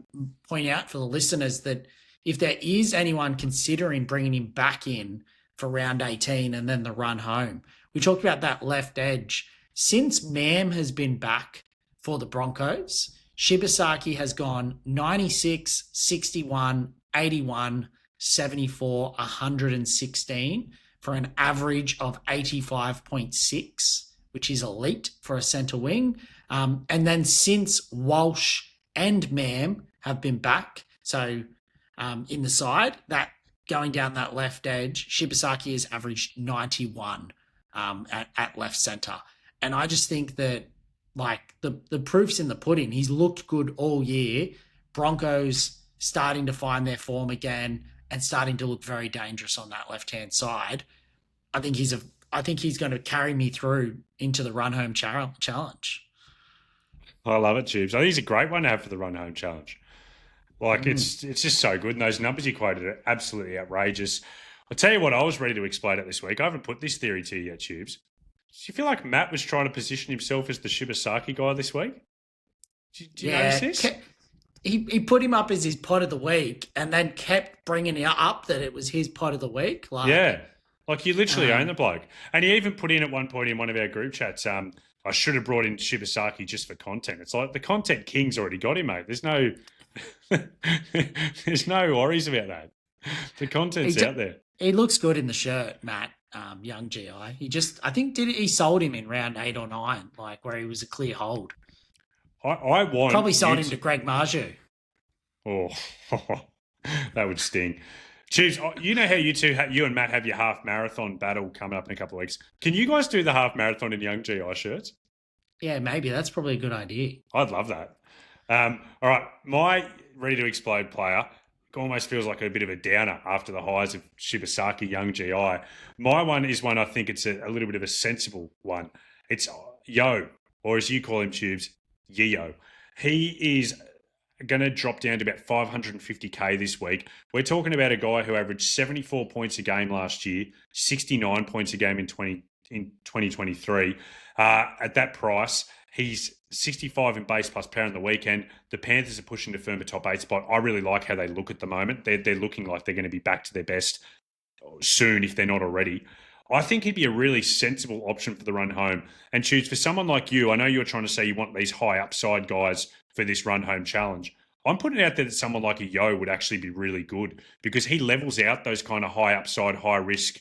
point out for the listeners, that if there is anyone considering bringing him back in for round 18 and then the run home, we talked about that left edge. Since Mam has been back for the Broncos, Shibasaki has gone 96, 61, 81, 74, 116 for an average of 85.6, which is elite for a centre wing. And then since Walsh and Mam have been back, so in the side, that going down that left edge, Shibasaki has averaged 91 at left centre. And I just think that, like, the proof's in the pudding. He's looked good all year. Broncos starting to find their form again and starting to look very dangerous on that left-hand side. I think he's going to carry me through into the run home challenge. I love it, Tubes. I think he's a great one to have for the run home challenge. Like, it's just so good. And those numbers you quoted are absolutely outrageous. I'll tell you what, I was ready to explain it this week. I haven't put this theory to you yet, Tubes. Do you feel like Matt was trying to position himself as the Shibasaki guy this week? Do you notice this? He put him up as his pod of the week and then kept bringing it up that it was his pod of the week. Yeah. Like, you literally own the bloke. And he even put in at one point in one of our group chats, I should have brought in Shibasaki just for content. It's like the content king's already got him, mate. There's no worries about that. The content's out there. He looks good in the shirt, Matt. Young GI. He sold him in round 8 or 9, like where he was a clear hold. I want probably sold him to Greg Marju. Oh, that would sting. Tubes, you know how you and Matt have your half marathon battle coming up in a couple of weeks. Can you guys do the half marathon in Young GI shirts? Yeah, maybe. That's probably a good idea. I'd love that. All right, my ready to explode player almost feels like a bit of a downer after the highs of Shibasaki, Young GI. My one is one I think it's a little bit of a sensible one. It's Yo, or as you call him, Tubes, Yeo. He is going to drop down to about 550K this week. We're talking about a guy who averaged 74 points a game last year, 69 points a game in 2023. At that price, he's 65 in base plus power on the weekend. The Panthers are pushing to firm a top 8 spot. I really like how they look at the moment. They're looking like they're going to be back to their best soon if they're not already. I think he'd be a really sensible option for the run home. And choose for someone like you, I know you're trying to say you want these high upside guys for this run home challenge. I'm putting out there that someone like a Yo would actually be really good because he levels out those kind of high upside, high risk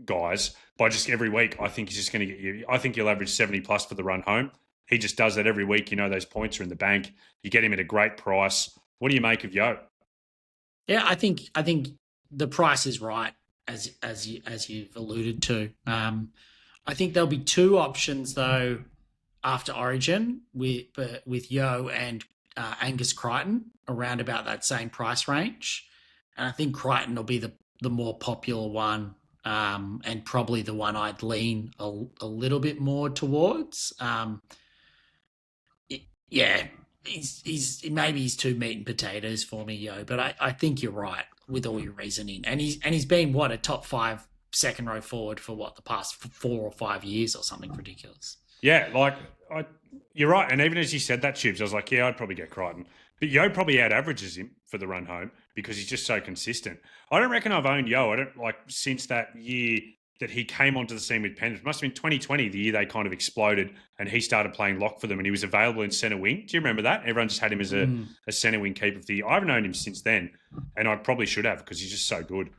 guys by just every week. I think he's just going to get you. I think he'll average 70 plus for the run home. he just does that every week. You know, those points are in the bank. You get him at a great price. What do you make of Yo? Yeah, I think the price is right, as you've alluded to. I think there'll be two options though after Origin with Yo and Angus Crichton around about that same price range, and I think Crichton will be the more popular one, and probably the one I'd lean a little bit more towards. Yeah, he's too meat and potatoes for me, Yo, but I think you're right with all your reasoning, and he's been a top 5 second row forward for the past 4 or 5 years or something ridiculous. Yeah, you're right. And even as you said that, Tubes, I was like, yeah, I'd probably get Crichton. But Yo probably out-averages him for the run home because he's just so consistent. I don't reckon I've owned Yo. I don't since that year that he came onto the scene with Penrith. It must have been 2020, the year they kind of exploded and he started playing lock for them and he was available in centre wing. Do you remember that? Everyone just had him as a centre wing keeper for the year. I haven't owned him since then, and I probably should have because he's just so good.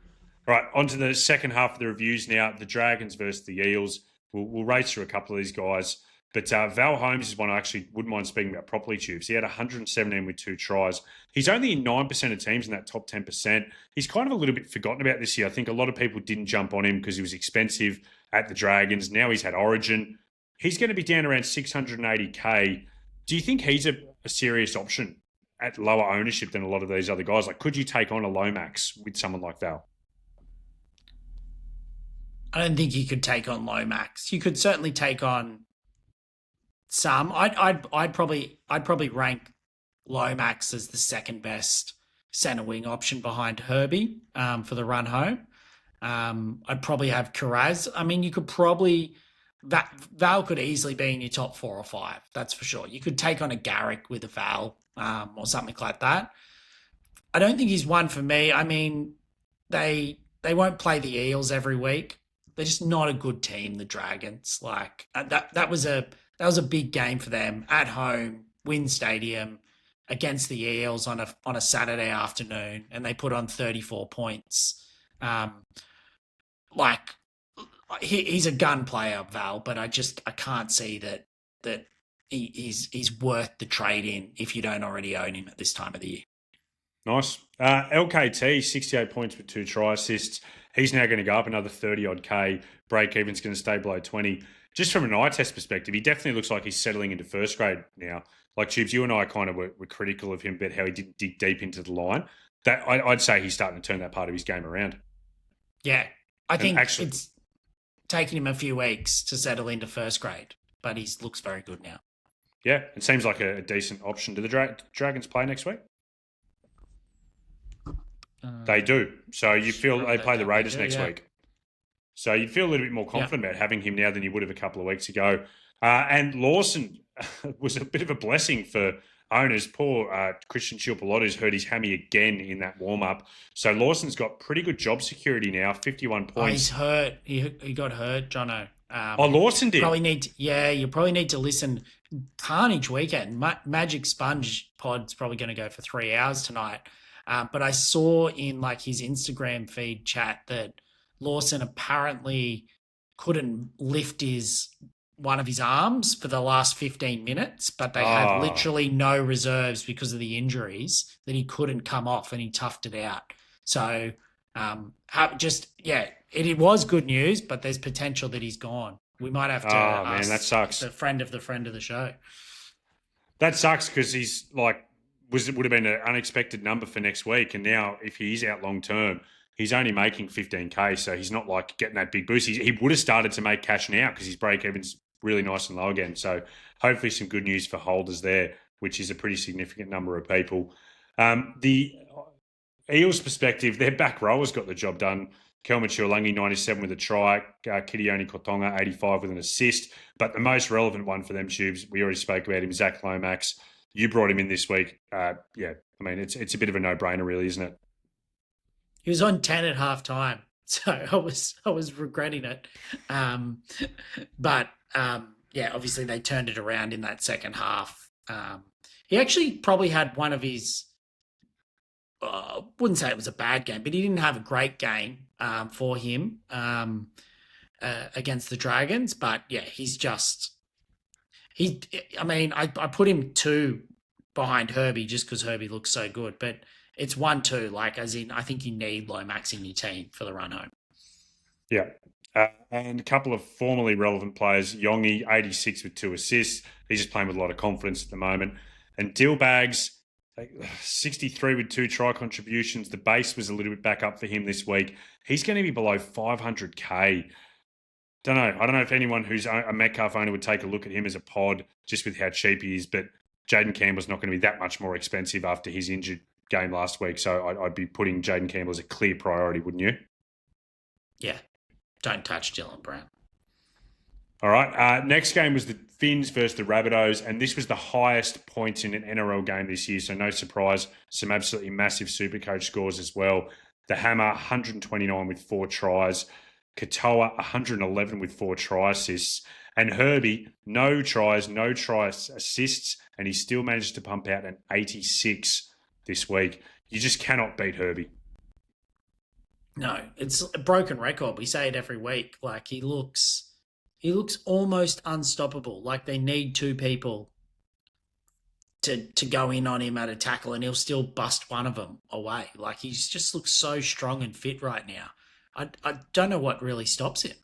All right, on to the second half of the reviews now. The Dragons versus the Eels. We'll race through a couple of these guys. But Val Holmes is one I actually wouldn't mind speaking about properly, Tubes. He had 117 with 2 tries. He's only in 9% of teams in that top 10%. He's kind of a little bit forgotten about this year. I think a lot of people didn't jump on him because he was expensive at the Dragons. Now he's had Origin. He's going to be down around 680K. Do you think he's a serious option at lower ownership than a lot of these other guys? Like, could you take on a Lomax with someone like Val? I don't think you could take on Lomax. You could certainly take on some. I'd probably rank Lomax as the second best centre wing option behind Herbie for the run home. I'd probably have Carraz. I mean, you could probably Val could easily be in your top 4 or 5. That's for sure. You could take on a Garrick with a Val or something like that. I don't think he's one for me. I mean, they won't play the Eels every week. They're just not a good team, the Dragons. Like that was a big game for them at home, WIN Stadium, against the Eels on a Saturday afternoon, and they put on 34 points. He's a gun player, Val, but I can't see that he's worth the trade in if you don't already own him at this time of the year. Nice. LKT, 68 points with 2 try assists. He's now going to go up another 30-odd K. Break-even's going to stay below 20. Just from an eye test perspective, he definitely looks like he's settling into first grade now. Like, Tubes, you and I kind of were critical of him about how he didn't dig deep into the line. That I'd say he's starting to turn that part of his game around. Yeah. I think it's taken him a few weeks to settle into first grade, but he looks very good now. Yeah, it seems like a decent option. Do the Dragons play next week? They do. So you feel they play the Raiders next week. So you'd feel a little bit more confident about having him now than you would have a couple of weeks ago. And Lawson was a bit of a blessing for owners. Poor Christian Chiapolotto's hurt his hammy again in that warm-up. So Lawson's got pretty good job security now, 51 points. Oh, he's hurt. He got hurt, Jono. Lawson did? You probably need to listen. Carnage weekend. Magic Sponge pod's probably going to go for 3 hours tonight. But I saw in his Instagram feed chat that Lawson apparently couldn't lift one of his arms for the last 15 minutes, but they had literally no reserves because of the injuries that he couldn't come off, and he toughed it out. So it was good news, but there's potential that he's gone. We might have to ask that sucks. the friend of the show. That sucks because he's would have been an unexpected number for next week. And now if he's out long term, he's only making 15K. So he's not getting that big boost. He would have started to make cash now because his break even's really nice and low again. So hopefully some good news for holders there, which is a pretty significant number of people. The Eels perspective, their back rowers got the job done. Kelman Chiolungi, 97 with a try. Kidioni Kotonga, 85 with an assist. But the most relevant one for them, Tubes, we already spoke about him, Zach Lomax. You brought him in this week. It's a bit of a no-brainer, really, isn't it? He was on 10 at halftime, so I was regretting it. Obviously they turned it around in that second half. He actually probably had one of his. Wouldn't say it was a bad game, but he didn't have a great game for him against the Dragons. But yeah, he's just. I put him 2 behind Herbie just because Herbie looks so good, but it's 1-2, like as in I think you need Lomax in your team for the run home. Yeah. And a couple of formerly relevant players, Yongi, 86 with 2 assists. He's just playing with a lot of confidence at the moment. And Dillbags, 63 with 2 try contributions. The base was a little bit back up for him this week. He's going to be below 500K. I don't know if anyone who's a Metcalf owner would take a look at him as a pod just with how cheap he is, but Jaden Campbell's not going to be that much more expensive after his injured game last week. So I'd be putting Jaden Campbell as a clear priority, wouldn't you? Yeah. Don't touch Dylan Brown. All right. Next game was the Finns versus the Rabbitohs, and this was the highest points in an NRL game this year. So no surprise, some absolutely massive SuperCoach scores as well. The Hammer, 129 with 4 tries. Katoa, 111 with 4 try assists. And Herbie, no tries, no try assists, and he still managed to pump out an 86 this week. You just cannot beat Herbie. No, it's a broken record. We say it every week. Like he looks almost unstoppable. Like they need 2 people to go in on him at a tackle, and he'll still bust one of them away. Like he just looks so strong and fit right now. I don't know what really stops him.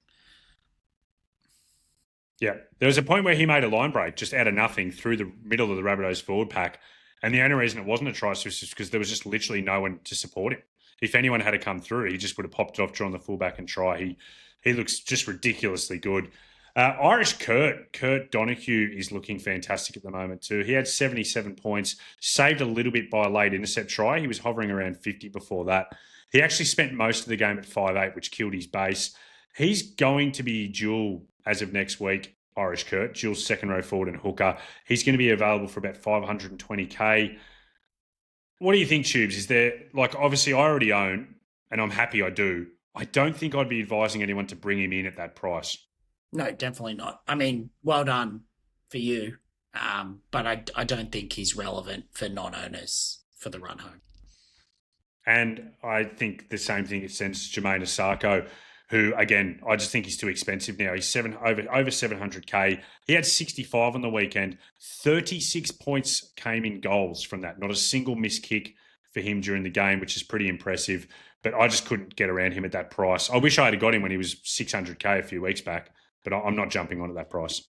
Yeah, there was a point where he made a line break just out of nothing through the middle of the Rabbitohs forward pack, and the only reason it wasn't a try was just because there was just literally no one to support him. If anyone had to come through, he just would have popped it off, drawn the fullback and try. He looks just ridiculously good. Irish Kurt Donahue is looking fantastic at the moment too. He had 77 points, saved a little bit by a late intercept try. He was hovering around 50 before that. He actually spent most of the game at 5'8", which killed his base. He's going to be dual as of next week, Irish Kurt, dual second row forward and hooker. He's going to be available for about 520K. What do you think, Tubes? Is there, like, obviously I already own, and I'm happy I do. I don't think I'd be advising anyone to bring him in at that price. No, definitely not. I mean, well done for you, but I don't think he's relevant for non-owners for the run home. And I think the same thing extends to Jermaine Asako, who, again, I just think he's too expensive now. He's over 700K. He had 65 on the weekend. 36 points came in goals from that. Not a single missed kick for him during the game, which is pretty impressive. But I just couldn't get around him at that price. I wish I had got him when he was 600K a few weeks back, but I'm not jumping on at that price.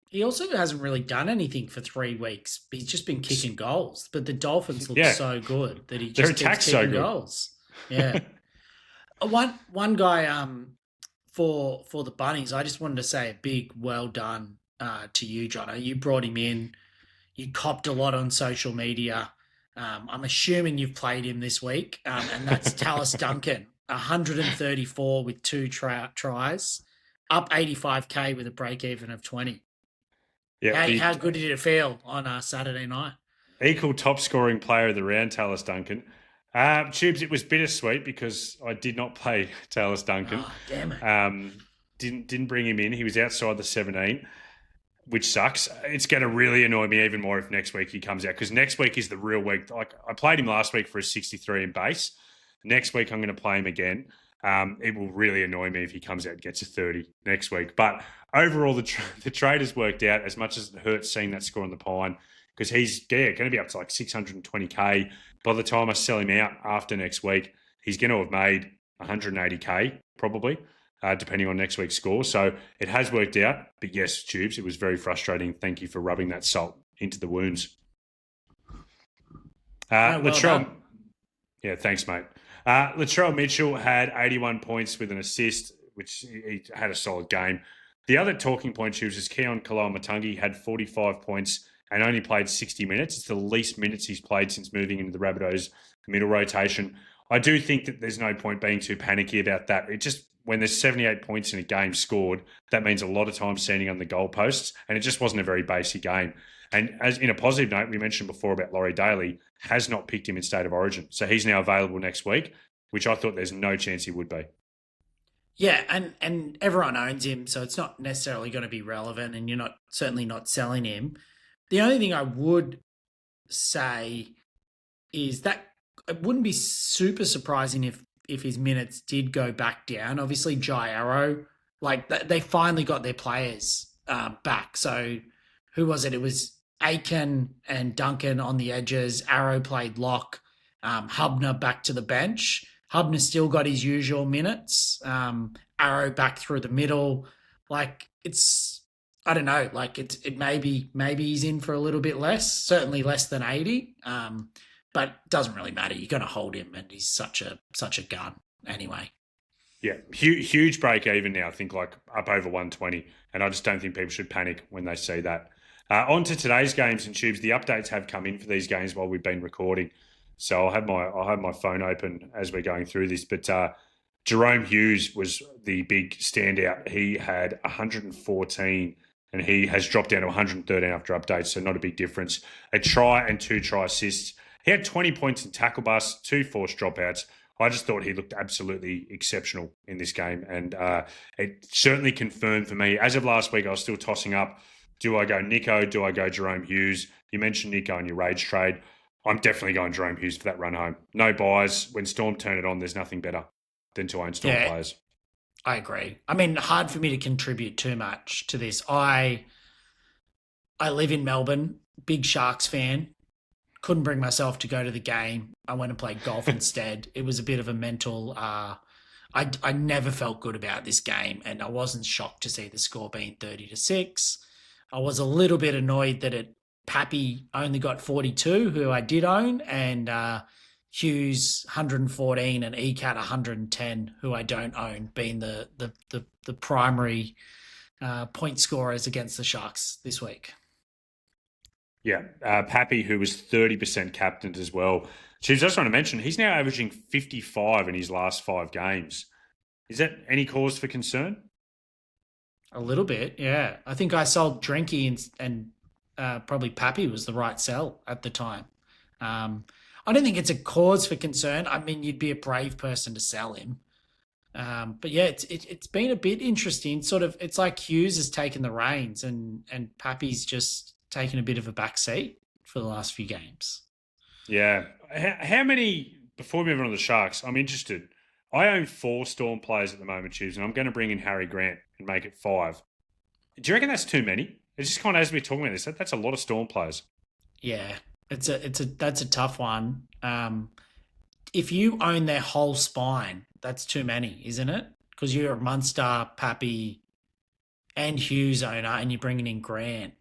He also hasn't really done anything for 3 weeks. He's just been kicking goals. But the Dolphins look so good that he just keeps kicking goals. Yeah. One guy for the Bunnies, I just wanted to say a big well done to you, Jono. You brought him in. You copped a lot on social media. I'm assuming you've played him this week, and that's Tallis Duncan, 134 with 2 tries, up 85K with a break even of 20. Yeah, how good did it feel on Saturday night? Equal top scoring player of the round, Tallis Duncan. Tubes, it was bittersweet because I did not play Tallis Duncan. Oh, damn it. Didn't bring him in. He was outside the 17, which sucks. It's going to really annoy me even more if next week he comes out, because next week is the real week. Like, I played him last week for a 63 in base. Next week I'm going to play him again. It will really annoy me if he comes out and gets a 30 next week. But overall, the trade has worked out, as much as it hurts seeing that score on the pine, because he's going to be up to like 620K. By the time I sell him out after next week, he's going to have made 180K probably, depending on next week's score. So it has worked out. But yes, Tubes, it was very frustrating. Thank you for rubbing that salt into the wounds. Latrell, yeah, thanks, mate. Latrell Mitchell had 81 points with an assist, which he had a solid game. The other talking point, Tubes, is Keon Kaloa-Matangi had 45 points and only played 60 minutes. It's the least minutes he's played since moving into the Rabbitohs middle rotation. I do think that there's no point being too panicky about that. It just, when there's 78 points in a game scored, that means a lot of time standing on the goalposts, and it just wasn't a very basic game. And as in a positive note, we mentioned before about Laurie Daly, has not picked him in State of Origin. So he's now available next week, which I thought there's no chance he would be. Yeah, and everyone owns him, so it's not necessarily going to be relevant, and you're certainly not selling him. The only thing I would say is that it wouldn't be super surprising if his minutes did go back down. Obviously, Jai Arrow, like they finally got their players back, so who was it? It was Aiken and Duncan on the edges. Arrow played lock. Hubner back to the bench. Hubner still got his usual minutes. Arrow back through the middle. Like I don't know. Like it maybe he's in for a little bit less. Certainly less than 80. But doesn't really matter. You're going to hold him, and he's such a gun anyway. Yeah, huge break even now. I think like up over 120, and I just don't think people should panic when they see that. On to today's games and Tubes. The updates have come in for these games while we've been recording, so I'll have my phone open as we're going through this. But Jerome Hughes was the big standout. He had 114, and he has dropped down to 113 after updates, so not a big difference. A try and 2 try assists. He had 20 points in tackle bust, 2 forced dropouts. I just thought he looked absolutely exceptional in this game, and it certainly confirmed for me. As of last week, I was still tossing up, do I go Nico, do I go Jerome Hughes? You mentioned Nico in your rage trade. I'm definitely going Jerome Hughes for that run home. No buys. When Storm turn it on, there's nothing better than to own Storm players. I agree. I mean, hard for me to contribute too much to this. I live in Melbourne, big Sharks fan. Couldn't bring myself to go to the game. I went and played golf instead. It was a bit of a mental. I never felt good about this game, and I wasn't shocked to see the score being 30-6. I was a little bit annoyed that Pappy only got 42, who I did own, and Hughes 114 and ECAT 110, who I don't own, being the primary point scorers against the Sharks this week. Yeah, Pappy, who was 30% captained as well. So I just want to mention, he's now averaging 55 in his last 5 games. Is that any cause for concern? A little bit, yeah. I think I sold Drinky and probably Pappy was the right sell at the time. I don't think it's a cause for concern. I mean, you'd be a brave person to sell him. But yeah, it's been a bit interesting. Sort of, it's like Hughes has taken the reins and Pappy's just taken a bit of a back seat for the last few games. Yeah. How many, before we move on to the Sharks, I'm interested. I own 4 Storm players at the moment, Tubes, and I'm going to bring in Harry Grant and make it 5. Do you reckon that's too many? It's just kind of, as we're talking about this, that's a lot of Storm players. Yeah, that's a tough one. If you own their whole spine, that's too many, isn't it? Because you're a Munster, Pappy, and Hughes owner, and you're bringing in Grant.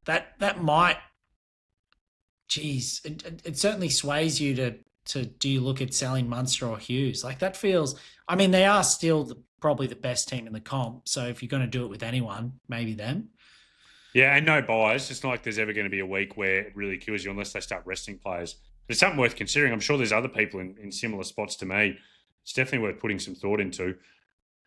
That might, geez, it certainly sways you to do you look at selling Munster or Hughes? Like that feels, I mean, they are still probably the best team in the comp. So if you're going to do it with anyone, maybe them. Yeah, and no buys. It's not like there's ever going to be a week where it really kills you unless they start resting players. But it's something worth considering. I'm sure there's other people in similar spots to me. It's definitely worth putting some thought into.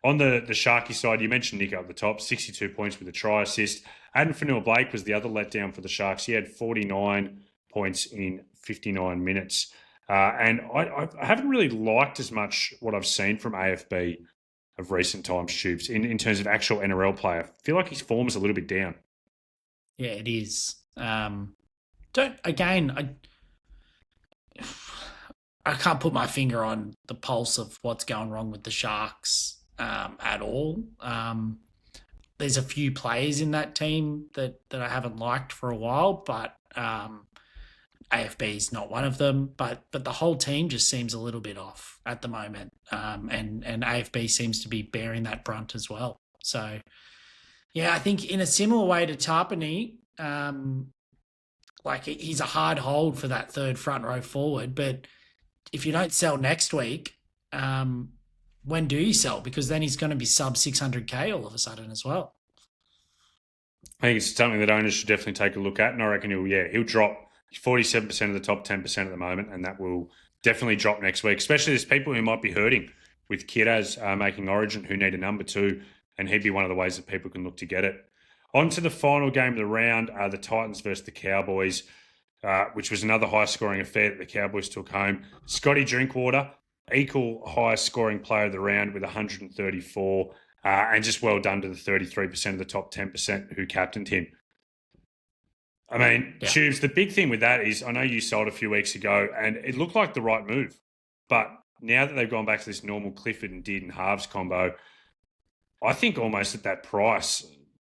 On the Sharky side, you mentioned Nico at the top, 62 points with a try assist. Adam Fanua-Blake was the other letdown for the Sharks. He had 49 points in 59 minutes. And I haven't really liked as much what I've seen from AFB of recent times, Tubes, in terms of actual NRL player. I feel like his form is a little bit down. Yeah, it is. I can't put my finger on the pulse of what's going wrong with the Sharks at all. There's a few players in that team that I haven't liked for a while, but AFB is not one of them. But the whole team just seems a little bit off at the moment, and AFB seems to be bearing that brunt as well. So, yeah, I think in a similar way to Tarpany, like he's a hard hold for that third front row forward, but if you don't sell next week, when do you sell? Because then he's going to be sub 600K all of a sudden as well. I think it's something that owners should definitely take a look at, and I reckon he'll drop 47% of the top 10% at the moment, and that will definitely drop next week, especially there's people who might be hurting with Kiraz making Origin who need a number 2, and he'd be one of the ways that people can look to get it. On to the final game of the round, the Titans versus the Cowboys, which was another high-scoring affair that the Cowboys took home. Scotty Drinkwater, equal highest-scoring player of the round with 134, and just well done to the 33% of the top 10% who captained him. I mean, yeah. Tubes, the big thing with that is I know you sold a few weeks ago, and it looked like the right move. But now that they've gone back to this normal Clifford and Dearden halves combo, I think almost at that price,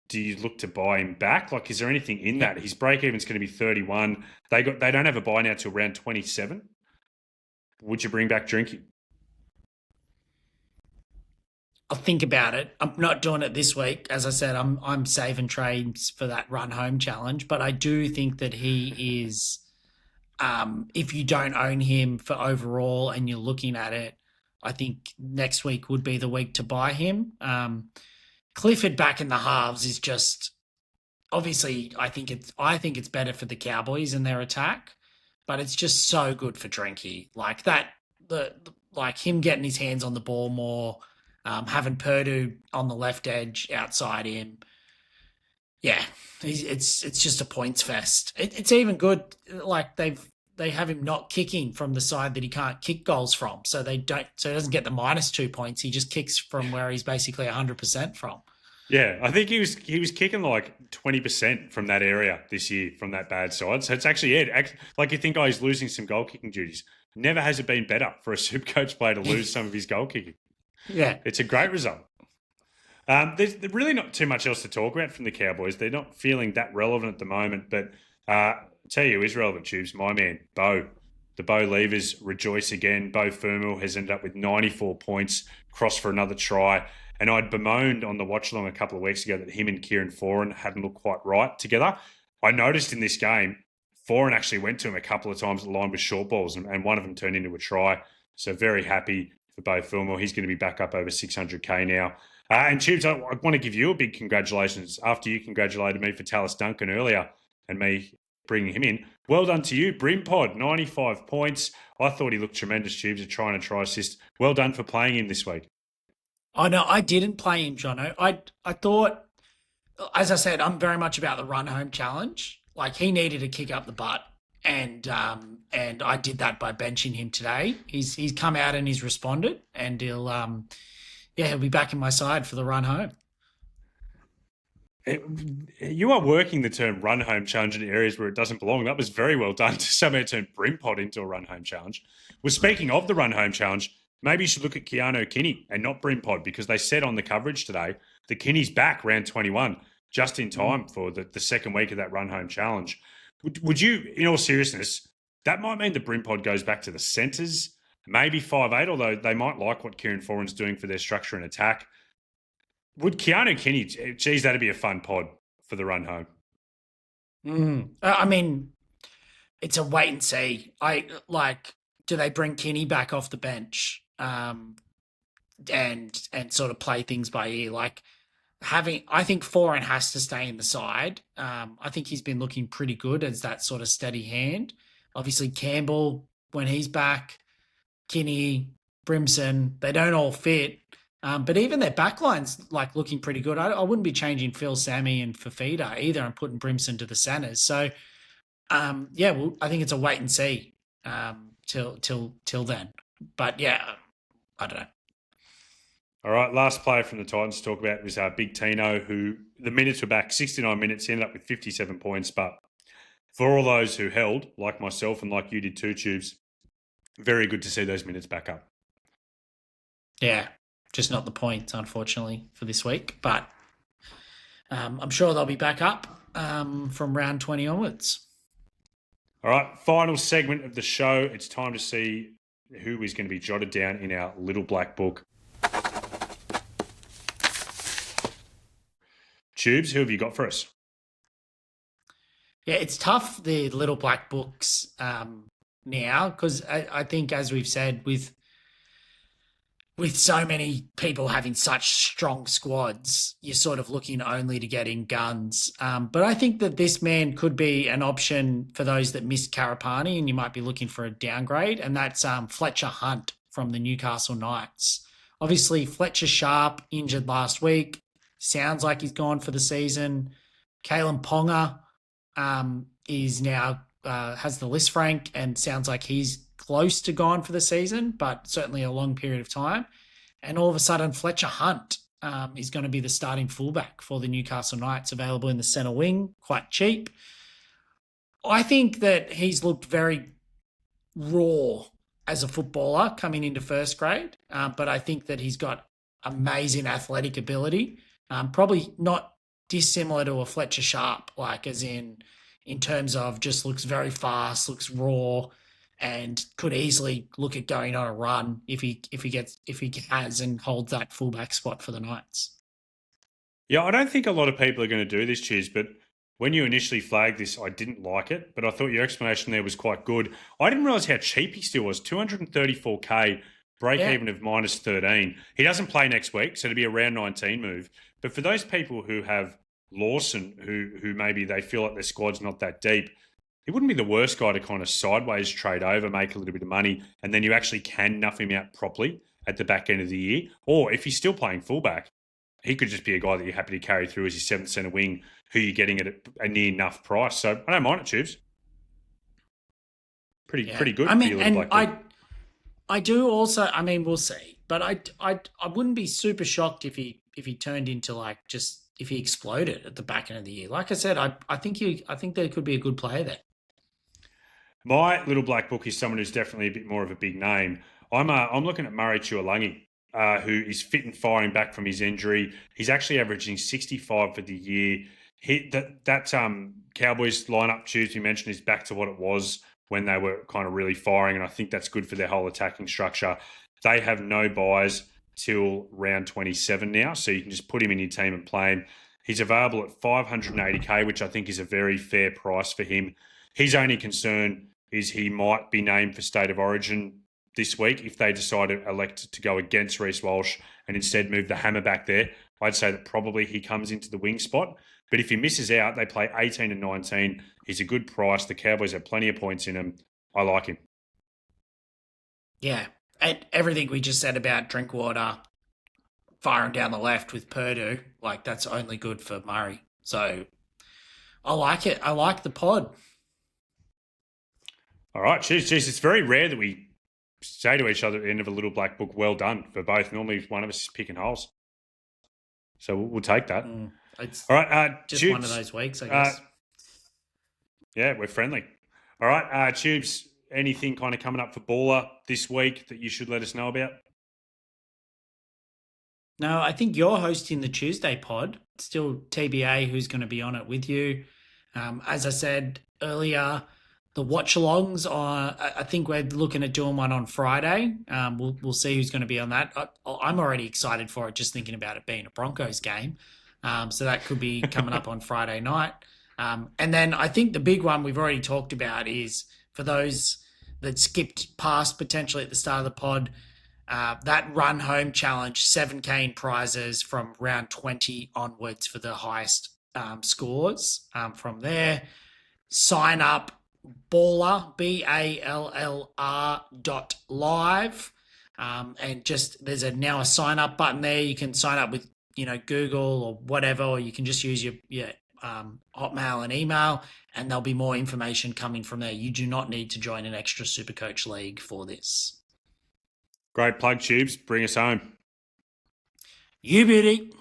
do you look to buy him back? Like, is there anything in that? His break even's going to be 31. They don't have a buy now till round 27. Would you bring back Drinky? I'll think about it. I'm not doing it this week. As I said, I'm saving trades for that run home challenge, but I do think that he is, if you don't own him for overall and you're looking at it, I think next week would be the week to buy him. Clifford back in the halves is just, obviously I think it's better for the Cowboys and their attack, but it's just so good for Drinky. Like that, like him getting his hands on the ball more, having Purdue on the left edge outside him. Yeah, it's just a points fest. It's even good. Like they have him not kicking from the side that he can't kick goals from, so he doesn't get the -2 points. He just kicks from where he's basically 100% from. Yeah, I think he was kicking like 20% from that area this year from that bad side. So it's actually like you think, he's losing some goal kicking duties. Never has it been better for a SuperCoach player to lose some of his goal kicking. Yeah, it's a great result. There's really not too much else to talk about from the Cowboys. They're not feeling that relevant at the moment, but tell you who is relevant, Tubes, my man, Bo. The Bo Levers rejoice again. Bo Fermel has ended up with 94 points, crossed for another try. And I'd bemoaned on the watch-along a couple of weeks ago that him and Kieran Foran hadn't looked quite right together. I noticed in this game, Foran actually went to him a couple of times at the line with short balls, and one of them turned into a try. So very happy for Bo Fermel. He's going to be back up over 600K now. And Tubes, I want to give you a big congratulations after you congratulated me for Tallis Duncan earlier and me bringing him in. Well done to you, Brimpod, 95 points. I thought he looked tremendous, Tubes, at trying to try assist. Well done for playing him this week. Oh, no, I didn't play him, Jono. I thought, as I said, I'm very much about the run home challenge. Like, he needed to kick up the butt, and I did that by benching him today. He's come out and he's responded, and he'll be back in my side for the run home. You are working the term run home challenge in areas where it doesn't belong. That was very well done to somehow turn Brimpod into a run home challenge. Well, speaking of the run home challenge, maybe you should look at Keanu Kinney and not Brimpod, because they said on the coverage today the Kinney's back round 21, just in time for the second week of that run home challenge. Would you, in all seriousness, that might mean the Brimpod goes back to the centres, maybe 5'8", although they might like what Kieran Foran's doing for their structure and attack. Would Keanu Kinney, geez, that'd be a fun pod for the run home. I mean, it's a wait and see. Do they bring Kinney back off the bench and sort of play things by ear? Like I think Foran has to stay in the side. I think he's been looking pretty good as that sort of steady hand. Obviously, Campbell, when he's back, Kinney, Brimson, they don't all fit. But even their backline's like looking pretty good. I wouldn't be changing Phil, Sammy, and Fafita either, and putting Brimson to the centres. So, I think it's a wait and see till then. But yeah, I don't know. All right, last player from the Titans to talk about was Big Tino, who the minutes were back 69 minutes. He ended up with 57 points. But for all those who held, like myself and like you did too, Tubes, very good to see those minutes back up. Yeah. Just not the points, unfortunately, for this week. But I'm sure they'll be back up from round 20 onwards. All right, final segment of the show. It's time to see who is going to be jotted down in our little black book. Tubes, who have you got for us? Yeah, it's tough, the little black books now, because I think, as we've said, with so many people having such strong squads, you're sort of looking only to get in guns. But I think that this man could be an option for those that missed Karapani, and you might be looking for a downgrade, and that's Fletcher Hunt from the Newcastle Knights. Obviously, Fletcher Sharp injured last week. Sounds like he's gone for the season. Kalen Ponga is now has the list rank, and sounds like he's close to gone for the season, but certainly a long period of time. And all of a sudden, Fletcher Hunt is going to be the starting fullback for the Newcastle Knights, available in the centre wing, quite cheap. I think that he's looked very raw as a footballer coming into first grade, but I think that he's got amazing athletic ability. Probably not dissimilar to a Fletcher Sharp, like as in terms of just looks very fast, looks raw, and could easily look at going on a run if he has and holds that fullback spot for the Knights. Yeah, I don't think a lot of people are going to do this, Cheers, but when you initially flagged this, I didn't like it, but I thought your explanation there was quite good. I didn't realise how cheap he still was, 234K, break even of minus 13. He doesn't play next week, so it'll be a round 19 move. But for those people who have Lawson, who maybe they feel like their squad's not that deep, he wouldn't be the worst guy to kind of sideways trade over, make a little bit of money, and then you actually can nuff him out properly at the back end of the year. Or if he's still playing fullback, he could just be a guy that you're happy to carry through as your 7th centre wing, who you're getting at a near enough price. So I don't mind it, Tubes. Pretty good. I mean, and I do also. I mean, we'll see, but I wouldn't be super shocked if he turned into like just if he exploded at the back end of the year. Like I said, I think there could be a good player there. My little black book is someone who's definitely a bit more of a big name. I'm looking at Murray Tuolangi, who is fit and firing back from his injury. He's actually averaging 65 for the year. That Cowboys lineup, Tuesday mentioned, is back to what it was when they were kind of really firing, and I think that's good for their whole attacking structure. They have no buys till round 27 now, so you can just put him in your team and play him. He's available at 580K, which I think is a very fair price for him. His only concern is he might be named for State of Origin this week if they decide to elect to go against Reece Walsh and instead move the hammer back there. I'd say that probably he comes into the wing spot. But if he misses out, they play 18 and 19. He's a good price. The Cowboys have plenty of points in him. I like him. Yeah. And everything we just said about Drinkwater firing down the left with Purdue, like that's only good for Murray. So I like it. I like the pod. All right. Cheers. It's very rare that we say to each other at the end of a little black book, well done for both. Normally one of us is picking holes. So we'll take that. It's all right. just Tubes, one of those weeks, I guess. Yeah, we're friendly. All right. Tubes, anything kind of coming up for Baller this week that you should let us know about? No, I think you're hosting the Tuesday pod. Still TBA who's going to be on it with you. As I said earlier, the watch-alongs are, I think we're looking at doing one on Friday. We'll see who's going to be on that. I'm already excited for it, just thinking about it being a Broncos game. So that could be coming up on Friday night. And then I think the big one we've already talked about is for those that skipped past potentially at the start of the pod, that run home challenge, 7K in prizes from round 20 onwards for the highest scores. From there, sign up ballr, ballr.live. And just there's now a sign up button there. You can sign up with Google or whatever, or you can just use your Hotmail and email, and there'll be more information coming from there. You do not need to join an extra SuperCoach league for this. Great plug, Tubes. Bring us home. You beauty.